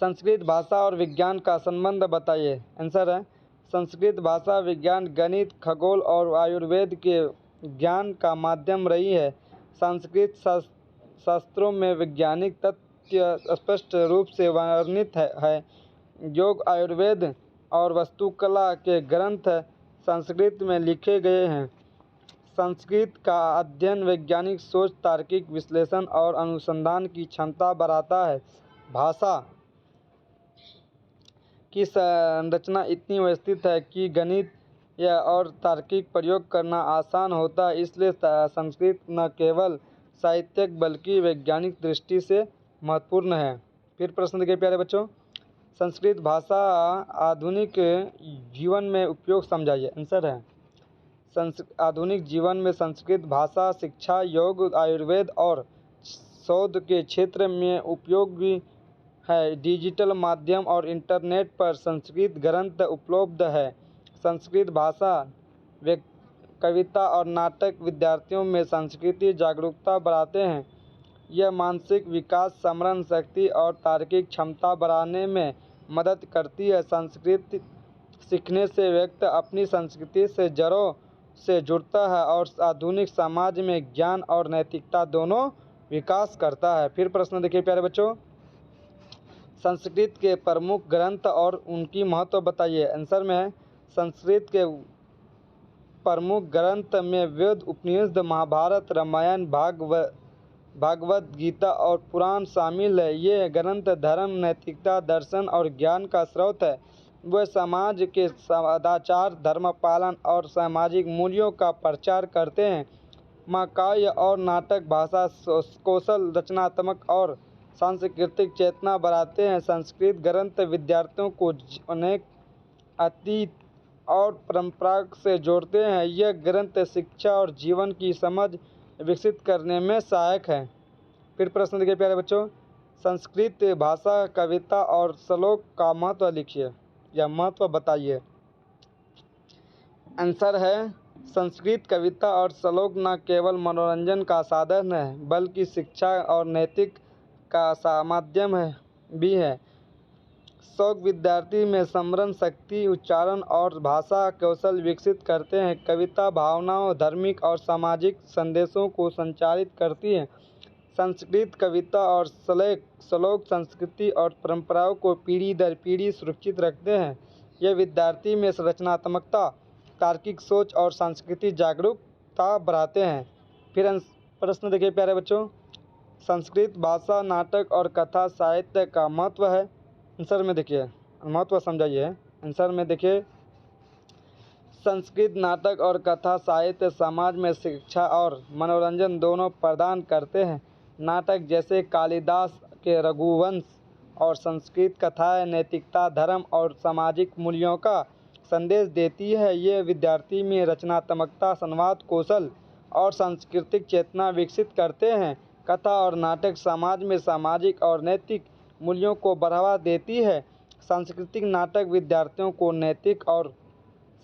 संस्कृत भाषा और विज्ञान का संबंध बताइए। आंसर है संस्कृत भाषा विज्ञान, गणित, खगोल और आयुर्वेद के ज्ञान का माध्यम रही है। संस्कृत शास्त्रों में वैज्ञानिक तथ्य स्पष्ट रूप से वर्णित है। योग, आयुर्वेद और वास्तुकला के ग्रंथ संस्कृत में लिखे गए हैं। संस्कृत का अध्ययन वैज्ञानिक सोच, तार्किक विश्लेषण और अनुसंधान की क्षमता बढ़ाता है। भाषा की संरचना इतनी व्यवस्थित है कि गणित या और तार्किक प्रयोग करना आसान होता है। इसलिए संस्कृत न केवल साहित्यिक बल्कि वैज्ञानिक दृष्टि से महत्वपूर्ण है। फिर प्रश्न देखिए प्यारे बच्चों, संस्कृत भाषा आधुनिक जीवन में उपयोग समझाइए। आंसर है आधुनिक जीवन में संस्कृत भाषा शिक्षा, योग, आयुर्वेद और शोध के क्षेत्र में उपयोगी है। डिजिटल माध्यम और इंटरनेट पर संस्कृत ग्रंथ उपलब्ध है। संस्कृत भाषा कविता और नाटक विद्यार्थियों में संस्कृति जागरूकता बढ़ाते हैं। यह मानसिक विकास, स्मरण शक्ति और तार्किक क्षमता बढ़ाने में मदद करती है। संस्कृत सीखने से व्यक्ति अपनी संस्कृति से जड़ों से जुड़ता है और आधुनिक समाज में ज्ञान और नैतिकता दोनों विकास करता है। फिर प्रश्न देखिए प्यारे बच्चों, संस्कृत के प्रमुख ग्रंथ और उनकी महत्व बताइए। आंसर में है संस्कृत के प्रमुख ग्रंथ में वेद, उपनिषद, महाभारत, रामायण, भागवत गीता और पुराण शामिल है। ये ग्रंथ धर्म, नैतिकता, दर्शन और ज्ञान का स्रोत है। वे समाज के सदाचार, धर्म पालन और सामाजिक मूल्यों का प्रचार करते हैं। महाकाव्य और नाटक भाषा कौशल, रचनात्मक और सांस्कृतिक चेतना बढ़ाते हैं। संस्कृत ग्रंथ विद्यार्थियों को अनेक अतीत और परंपरा से जोड़ते हैं। यह ग्रंथ शिक्षा और जीवन की समझ विकसित करने में सहायक है। फिर प्रश्न देखिए प्यारे बच्चों, संस्कृत भाषा कविता और श्लोक का महत्व लिखिए या महत्व बताइए। आंसर है संस्कृत कविता और श्लोक न केवल मनोरंजन का साधन है बल्कि शिक्षा और नैतिक का माध्यम भी है। श्लोक विद्यार्थी में स्मरण शक्ति, उच्चारण और भाषा कौशल विकसित करते हैं। कविता भावनाओं, धार्मिक और सामाजिक संदेशों को संचारित करती है। संस्कृत कविता और श्लोक संस्कृति और परंपराओं को पीढ़ी दर पीढ़ी सुरक्षित रखते हैं। यह विद्यार्थी में रचनात्मकता, तार्किक सोच और सांस्कृतिक जागरूकता बढ़ाते हैं। फिर प्रश्न देखिए प्यारे बच्चों, संस्कृत भाषा नाटक और कथा साहित्य का महत्व है। आंसर में देखिए महत्व समझाइए। आंसर में देखिए संस्कृत नाटक और कथा साहित्य समाज में शिक्षा और मनोरंजन दोनों प्रदान करते हैं। नाटक जैसे कालिदास के रघुवंश और संस्कृत कथाएं नैतिकता, धर्म और सामाजिक मूल्यों का संदेश देती है। ये विद्यार्थी में रचनात्मकता, संवाद कौशल और सांस्कृतिक चेतना विकसित करते हैं। कथा और नाटक समाज में सामाजिक और नैतिक मूल्यों को बढ़ावा देती है। सांस्कृतिक नाटक विद्यार्थियों को नैतिक और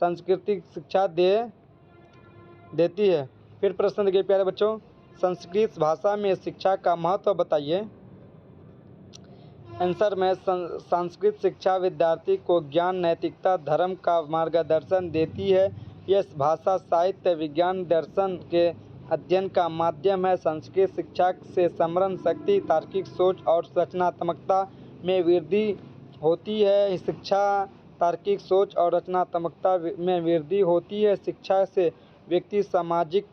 सांस्कृतिक शिक्षा देती है। फिर प्रश्न देखिए प्यारे बच्चों, संस्कृत भाषा में शिक्षा का महत्व बताइए। आंसर में संस्कृत शिक्षा विद्यार्थी को ज्ञान, नैतिकता, धर्म का मार्गदर्शन देती है। यह भाषा साहित्य, विज्ञान, दर्शन के अध्ययन का माध्यम है। संस्कृत शिक्षा से स्मरण शक्ति, तार्किक सोच और रचनात्मकता में वृद्धि होती है। शिक्षा तार्किक सोच और रचनात्मकता में वृद्धि होती है। शिक्षा से व्यक्ति सामाजिक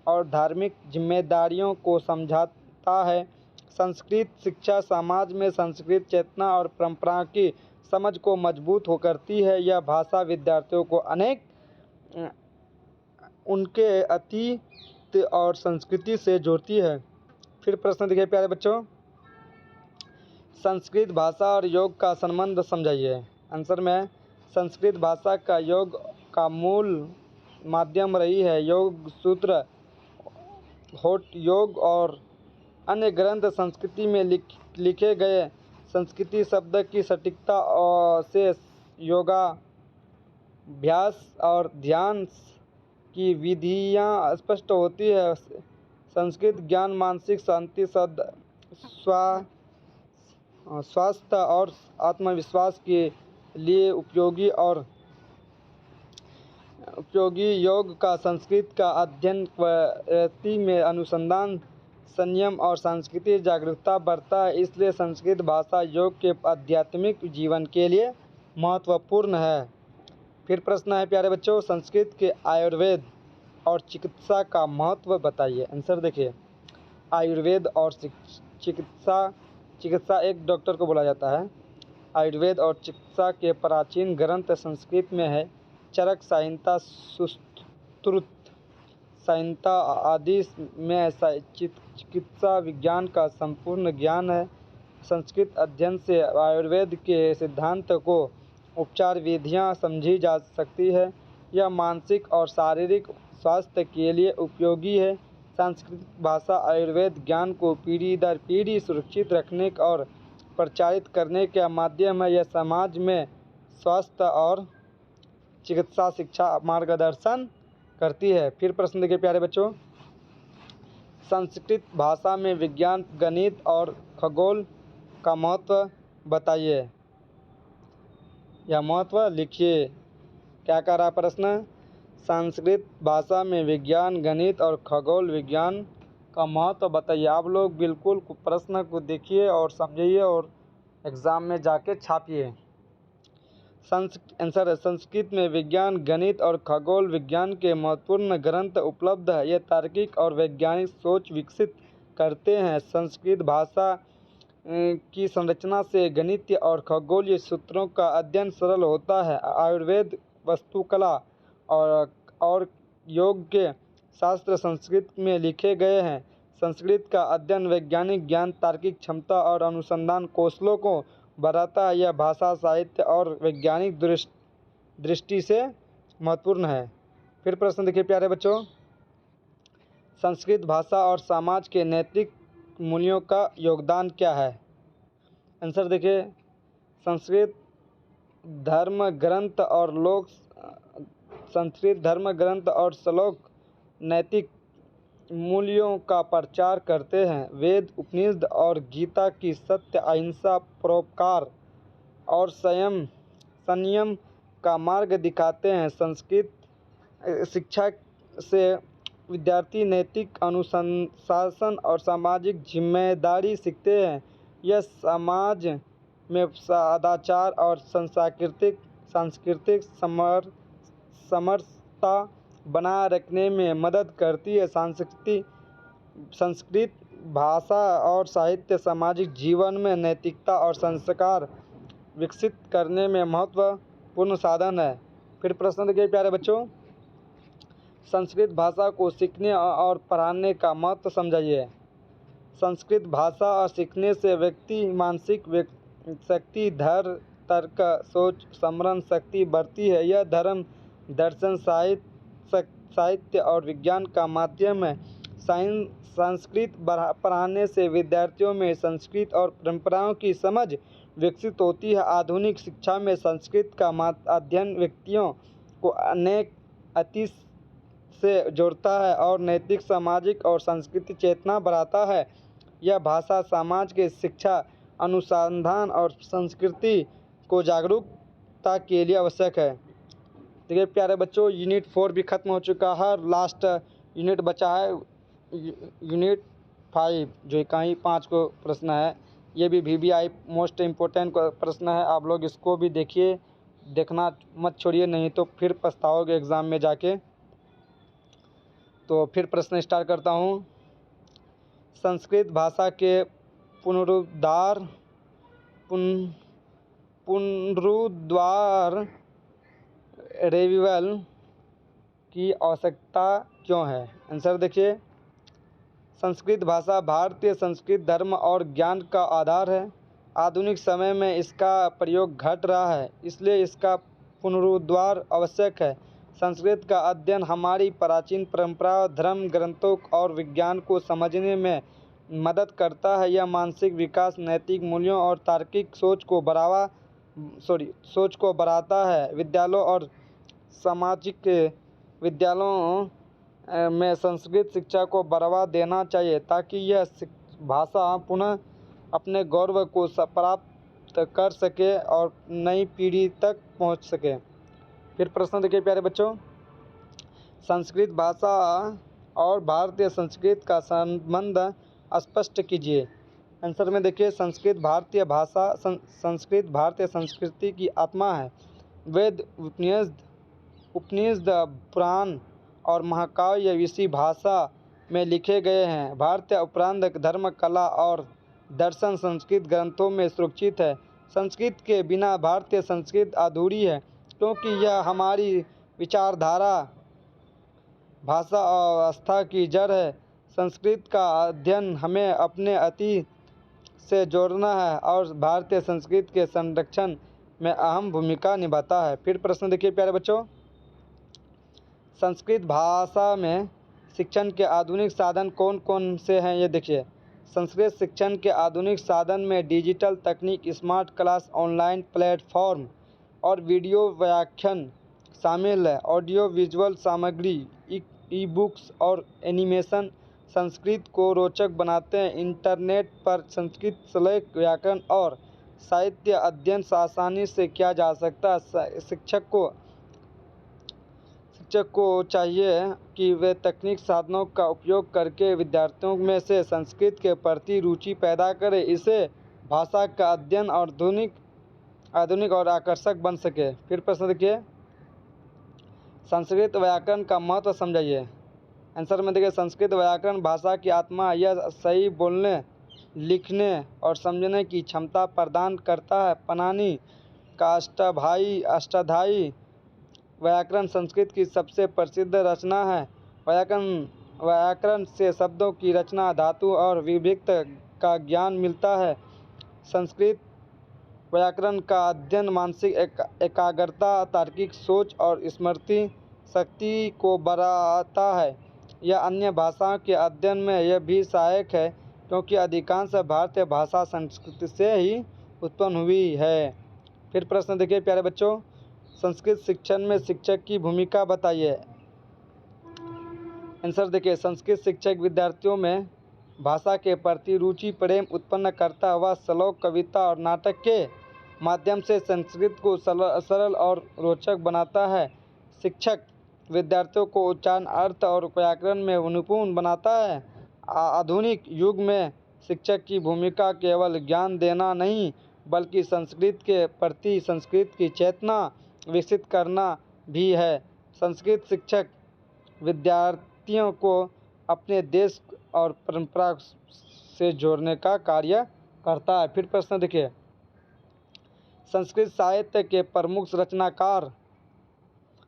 और धार्मिक जिम्मेदारियों को समझता है। संस्कृत शिक्षा समाज में संस्कृत चेतना और परंपरा की समझ को मजबूत करती है। यह भाषा विद्यार्थियों को अनेक उनके अतीत और संस्कृति से जोड़ती है। फिर प्रश्न देखिए प्यारे बच्चों, संस्कृत भाषा और योग का संबंध समझाइए। आंसर में संस्कृत भाषा का योग का मूल माध्यम रही है। योग सूत्र, होठ योग और अन्य ग्रंथ संस्कृति में लिखे गए। संस्कृति शब्द की सटीकता से योगाभ्यास और ध्यान की विधियाँ स्पष्ट होती है। संस्कृत ज्ञान, मानसिक शांति, स्वास्थ्य और आत्मविश्वास के लिए उपयोगी योग का संस्कृत का अध्ययन व्यक्ति में अनुसंधान, संयम और सांस्कृतिक जागरूकता बढ़ता है। इसलिए संस्कृत भाषा योग के आध्यात्मिक जीवन के लिए महत्वपूर्ण है। फिर प्रश्न है प्यारे बच्चों, संस्कृत के आयुर्वेद और चिकित्सा का महत्व बताइए। आंसर देखिए, आयुर्वेद और चिकित्सा एक डॉक्टर को बोला जाता है। आयुर्वेद और चिकित्सा के प्राचीन ग्रंथ संस्कृत में है। चरक संहिता, सुश्रुत संहिता आदि में चिकित्सा विज्ञान का संपूर्ण ज्ञान है। संस्कृत अध्ययन से आयुर्वेद के सिद्धांत को उपचार विधियाँ समझी जा सकती है। यह मानसिक और शारीरिक स्वास्थ्य के लिए उपयोगी है। संस्कृत भाषा आयुर्वेद ज्ञान को पीढ़ी दर पीढ़ी सुरक्षित रखने और प्रचारित करने का माध्यम है। यह समाज में स्वास्थ्य और चिकित्सा शिक्षा मार्गदर्शन करती है। फिर प्रश्न देखिए प्यारे बच्चों, संस्कृत भाषा में विज्ञान, गणित और खगोल का महत्व बताइए। यह महत्व लिखिए। क्या कह रहा है प्रश्न? संस्कृत भाषा में विज्ञान, गणित और खगोल विज्ञान का महत्व बताइए। आप लोग बिल्कुल प्रश्न को देखिए और समझिए और एग्ज़ाम में जाके छापिए। आंसर है, संस्कृत में विज्ञान, गणित और खगोल विज्ञान के महत्वपूर्ण ग्रंथ उपलब्ध है। ये तार्किक और वैज्ञानिक सोच विकसित करते हैं। संस्कृत भाषा की संरचना से गणितीय और खगोलीय सूत्रों का अध्ययन सरल होता है। आयुर्वेद, वास्तुकला और योग के शास्त्र संस्कृत में लिखे गए हैं। संस्कृत का अध्ययन वैज्ञानिक ज्ञान, तार्किक क्षमता और अनुसंधान कौशलों को बढ़ाता है। यह भाषा, साहित्य और वैज्ञानिक दृष्टि से महत्वपूर्ण है। फिर प्रश्न देखिए प्यारे बच्चों, संस्कृत भाषा और समाज के नैतिक मूल्यों का योगदान क्या है? आंसर देखिए, संस्कृत धर्म ग्रंथ और श्लोक नैतिक मूल्यों का प्रचार करते हैं। वेद, उपनिषद और गीता की सत्य, अहिंसा, परोपकार और संयम का मार्ग दिखाते हैं। संस्कृत शिक्षा से विद्यार्थी नैतिक अनुशासन और सामाजिक जिम्मेदारी सीखते हैं। यह समाज में सदाचार और सांस्कृतिक समरसता बनाए रखने में मदद करती है। संस्कृत भाषा और साहित्य सामाजिक जीवन में नैतिकता और संस्कार विकसित करने में महत्वपूर्ण साधन है। फिर प्रश्न देखिए प्यारे बच्चों, संस्कृत भाषा को सीखने और पढ़ाने का महत्व समझाइए। संस्कृत भाषा सीखने से व्यक्ति मानसिक शक्ति, धैर्य, तर्क, सोच, स्मरण शक्ति बढ़ती है। यह धर्म, दर्शन, साहित्य और विज्ञान का माध्यम है। संस्कृत पढ़ाने से विद्यार्थियों में संस्कृत और परंपराओं की समझ विकसित होती है। आधुनिक शिक्षा में संस्कृत का अध्ययन व्यक्तियों को अनेक अतीत से जोड़ता है और नैतिक, सामाजिक और सांस्कृतिक चेतना बढ़ाता है। यह भाषा समाज के शिक्षा, अनुसंधान और संस्कृति को जागरूकता के लिए आवश्यक है। देखिए प्यारे बच्चों, यूनिट 4 भी खत्म हो चुका है। लास्ट यूनिट बचा है यूनिट 5, जो इकाई 5 को प्रश्न है। ये भी VBI मोस्ट इम्पोर्टेंट प्रश्न है। आप लोग इसको भी देखिए, देखना मत छोड़िए, नहीं तो फिर पछताओगे एग्ज़ाम में जाके। तो फिर प्रश्न स्टार्ट करता हूँ। संस्कृत भाषा के पुनरुद्धार रिवाइवल की आवश्यकता क्यों है? आंसर देखिए, संस्कृत भाषा भारतीय संस्कृत, धर्म और ज्ञान का आधार है। आधुनिक समय में इसका प्रयोग घट रहा है, इसलिए इसका पुनरुद्धार आवश्यक है। संस्कृत का अध्ययन हमारी प्राचीन परंपराओं, धर्म ग्रंथों और विज्ञान को समझने में मदद करता है। यह मानसिक विकास, नैतिक मूल्यों और तार्किक सोच को बढ़ाता है। विद्यालयों और सामाजिक विद्यालयों में संस्कृत शिक्षा को बढ़ावा देना चाहिए ताकि यह भाषा पुनः अपने गौरव को प्राप्त कर सके और नई पीढ़ी तक पहुंच सके। फिर प्रश्न देखिए प्यारे बच्चों, संस्कृत भाषा और भारतीय संस्कृत का संबंध स्पष्ट कीजिए। आंसर में देखिए, संस्कृत भारतीय भाषा संस्कृत भारतीय संस्कृति की आत्मा है। वेद, उपनिषद, पुराण और महाकाव्य इसी भाषा में लिखे गए हैं। भारतीय उपरांत धर्म, कला और दर्शन संस्कृत ग्रंथों में सुरक्षित है। संस्कृत के बिना भारतीय संस्कृति अधूरी है, क्योंकि यह हमारी विचारधारा, भाषा और आस्था की जड़ है। संस्कृत का अध्ययन हमें अपने अतीत से जोड़ना है और भारतीय संस्कृति के संरक्षण में अहम भूमिका निभाता है। फिर प्रश्न देखिए प्यारे बच्चों, संस्कृत भाषा में शिक्षण के आधुनिक साधन कौन कौन से हैं, ये देखिए। संस्कृत शिक्षण के आधुनिक साधन में डिजिटल तकनीक, स्मार्ट क्लास, ऑनलाइन प्लेटफॉर्म और वीडियो व्याख्यान शामिल है। ऑडियो विजुअल सामग्री, ई बुक्स और एनिमेशन संस्कृत को रोचक बनाते हैं। इंटरनेट पर संस्कृत श्लोक, व्याकरण और साहित्य अध्ययन आसानी से किया जा सकता है। शिक्षक को चाहिए कि वे तकनीक साधनों का उपयोग करके विद्यार्थियों में से संस्कृत के प्रति रुचि पैदा करें। इससे भाषा का अध्ययन और आधुनिक और आकर्षक बन सके। फिर प्रश्न देखिए, संस्कृत व्याकरण का महत्व समझाइए। आंसर में देखिए, संस्कृत व्याकरण भाषा की आत्मा, यह सही बोलने, लिखने और समझने की क्षमता प्रदान करता है। पाणिनि का अष्टाध्यायी व्याकरण संस्कृत की सबसे प्रसिद्ध रचना है। व्याकरण से शब्दों की रचना, धातु और विभक्ति का ज्ञान मिलता है। संस्कृत व्याकरण का अध्ययन मानसिक एकाग्रता, तार्किक सोच और स्मृति शक्ति को बढ़ाता है। यह अन्य भाषाओं के अध्ययन में यह भी सहायक है, क्योंकि अधिकांश भारतीय भाषा संस्कृत से ही उत्पन्न हुई है। फिर प्रश्न देखिए प्यारे बच्चों, संस्कृत शिक्षण में शिक्षक की भूमिका बताइए। आंसर देखिए, संस्कृत शिक्षक विद्यार्थियों में भाषा के प्रति रुचि, प्रेम उत्पन्न करता है। वह श्लोक, कविता और नाटक के माध्यम से संस्कृत को सरल और रोचक बनाता है। शिक्षक विद्यार्थियों को उच्चारण, अर्थ और व्याकरण में निपुण बनाता है। आधुनिक युग में शिक्षक की भूमिका केवल ज्ञान देना नहीं, बल्कि संस्कृत के प्रति संस्कृत की चेतना विकसित करना भी है। संस्कृत शिक्षक विद्यार्थियों को अपने देश और परंपरा से जोड़ने का कार्य करता है। फिर प्रश्न देखिए, संस्कृत साहित्य के प्रमुख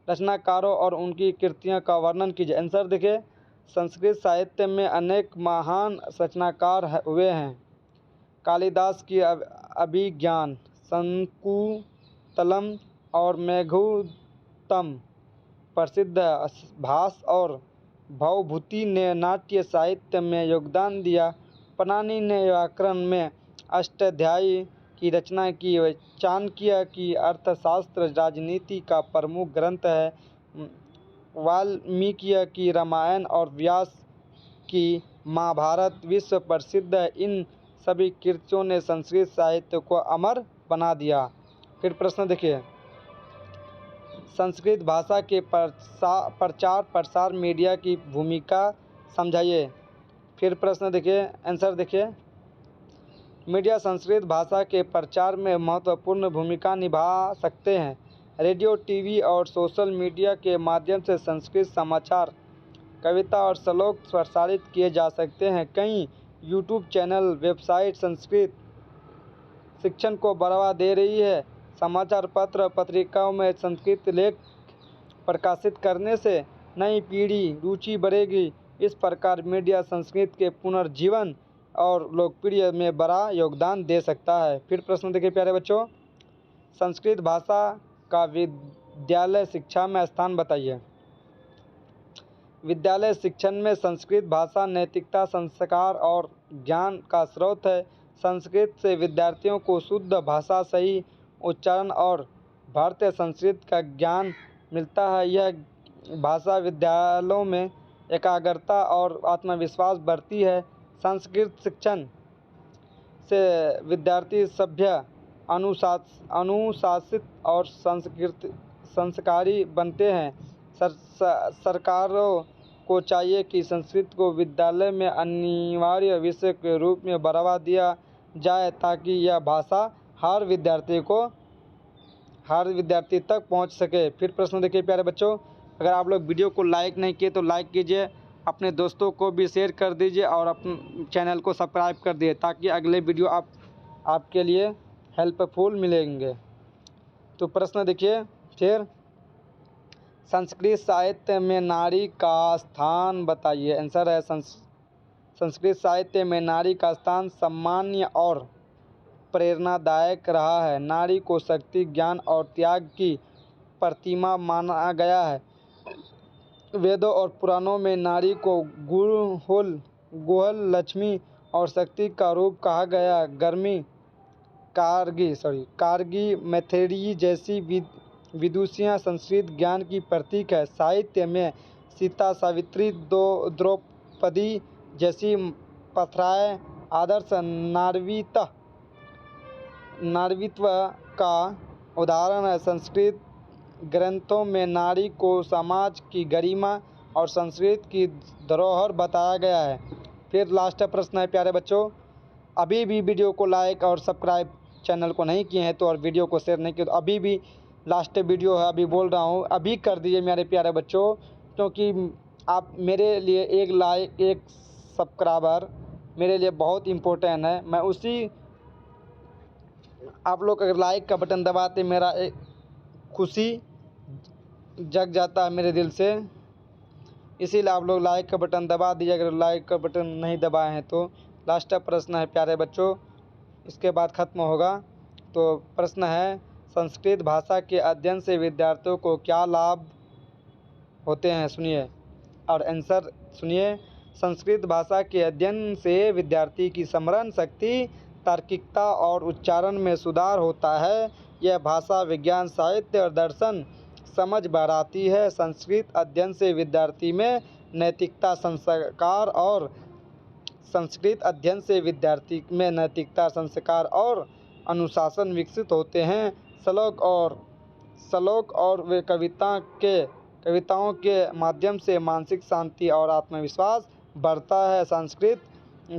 रचनाकारों और उनकी कृतियों का वर्णन कीजिए। आंसर देखिए, संस्कृत साहित्य में अनेक महान रचनाकार हुए हैं। कालिदास की अभिज्ञान, शकुंतलम और मेघदूतम प्रसिद्ध है। भास और भवभूति ने नाट्य साहित्य में योगदान दिया। पाणिनि ने व्याकरण में अष्टाध्यायी की रचना की। चाणक्य की अर्थशास्त्र राजनीति का प्रमुख ग्रंथ है। वाल्मीकि की रामायण और व्यास की महाभारत विश्व प्रसिद्ध है। इन सभी कृतियों ने संस्कृत साहित्य को अमर बना दिया। फिर प्रश्न देखिए, संस्कृत भाषा के प्रचार प्रसार मीडिया की भूमिका समझाइए। फिर प्रश्न देखिए, आंसर देखिए, मीडिया संस्कृत भाषा के प्रचार में महत्वपूर्ण भूमिका निभा सकते हैं। रेडियो, टीवी और सोशल मीडिया के माध्यम से संस्कृत समाचार, कविता और श्लोक प्रसारित किए जा सकते हैं। कई यूट्यूब चैनल, वेबसाइट संस्कृत शिक्षण को बढ़ावा दे रही है। समाचार पत्र, पत्रिकाओं में संस्कृत लेख प्रकाशित करने से नई पीढ़ी रुचि बढ़ेगी। इस प्रकार मीडिया संस्कृत के पुनर्जीवन और लोकप्रिय में बड़ा योगदान दे सकता है। फिर प्रश्न देखिए प्यारे बच्चों, संस्कृत भाषा का विद्यालय शिक्षा में स्थान बताइए। विद्यालय शिक्षण में संस्कृत भाषा नैतिकता, संस्कार और ज्ञान का स्रोत है। संस्कृत से विद्यार्थियों को शुद्ध भाषा, सही उच्चारण और भारतीय संस्कृति का ज्ञान मिलता है। यह भाषा विद्यालयों में एकाग्रता और आत्मविश्वास बढ़ती है। संस्कृत शिक्षण से विद्यार्थी सभ्य, अनुशासित और संस्कारी बनते हैं। सरकारों को चाहिए कि संस्कृत को विद्यालय में अनिवार्य विषय के रूप में बढ़ावा दिया जाए ताकि यह भाषा हर विद्यार्थी तक पहुंच सके। फिर प्रश्न देखिए प्यारे बच्चों, अगर आप लोग वीडियो को लाइक नहीं किए तो लाइक कीजिए, अपने दोस्तों को भी शेयर कर दीजिए और अपने चैनल को सब्सक्राइब कर दिए ताकि अगले वीडियो आपके लिए हेल्पफुल मिलेंगे। तो प्रश्न देखिए फिर, संस्कृत साहित्य में नारी का स्थान बताइए। आंसर है संस्कृत साहित्य में नारी का स्थान सम्माननीय और प्रेरणादायक रहा है। नारी को शक्ति, ज्ञान और त्याग की प्रतिमा माना गया है। वेदों और पुराणों में नारी को गुहल, लक्ष्मी और शक्ति का रूप कहा गया। कारगी, मैथेरी जैसी विदुषियाँ संस्कृत ज्ञान की प्रतीक है। साहित्य में सीता, सावित्री, द्रौपदी जैसी प्रथाएं आदर्श नारीत्व का उदाहरण है। संस्कृत ग्रंथों में नारी को समाज की गरिमा और संस्कृति की धरोहर बताया गया है। फिर लास्ट प्रश्न है प्यारे बच्चों, अभी भी वीडियो को लाइक और सब्सक्राइब चैनल को नहीं किए हैं तो और वीडियो को शेयर नहीं किए तो अभी भी लास्ट वीडियो है, अभी बोल रहा हूँ, अभी कर दीजिए मेरे प्यारे बच्चों, क्योंकि आप मेरे लिए एक लाइक, एक सब्सक्राइबर मेरे लिए बहुत इम्पोर्टेंट है। मैं उसी आप लोग अगर लाइक का बटन दबाते मेरा एक खुशी जग जाता है मेरे दिल से, इसीलिए आप लोग लाइक का बटन दबा दीजिए अगर लाइक का बटन नहीं दबाए हैं तो। लास्ट प्रश्न है प्यारे बच्चों, इसके बाद ख़त्म होगा। तो प्रश्न है, संस्कृत भाषा के अध्ययन से विद्यार्थियों को क्या लाभ होते हैं, सुनिए और आंसर सुनिए। संस्कृत भाषा के अध्ययन से विद्यार्थी की स्मरण शक्ति, तार्किकता और उच्चारण में सुधार होता है। यह भाषा विज्ञान, साहित्य और दर्शन समझ बढ़ाती है। संस्कृत अध्ययन से विद्यार्थी में नैतिकता, संस्कार और अनुशासन विकसित होते हैं। श्लोक और वे कविताओं के माध्यम से मानसिक शांति और आत्मविश्वास बढ़ता है। संस्कृत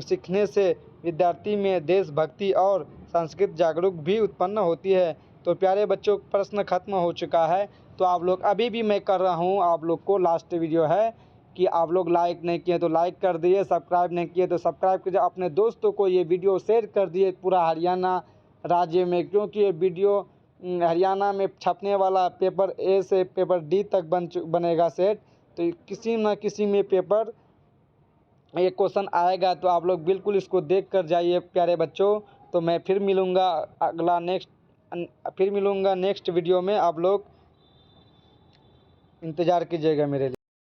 सीखने से विद्यार्थी में देशभक्ति और सांस्कृतिक जागरूक भी उत्पन्न होती है। तो प्यारे बच्चों, प्रश्न खत्म हो चुका है। तो आप लोग अभी भी मैं कर रहा हूँ, आप लोग को लास्ट वीडियो है कि आप लोग लाइक नहीं किए तो लाइक कर दिए, सब्सक्राइब नहीं किए तो सब्सक्राइब कीजिए, अपने दोस्तों को ये वीडियो शेयर कर दिए पूरा हरियाणा राज्य में, क्योंकि ये वीडियो हरियाणा में छपने वाला पेपर ए से पेपर डी तक बनेगा सेट। तो किसी न किसी में पेपर ये क्वेश्चन आएगा, तो आप लोग बिल्कुल इसको देख कर जाइए प्यारे बच्चों। तो मैं फिर मिलूँगा नेक्स्ट वीडियो में, आप लोग इंतज़ार कीजिएगा मेरे लिए।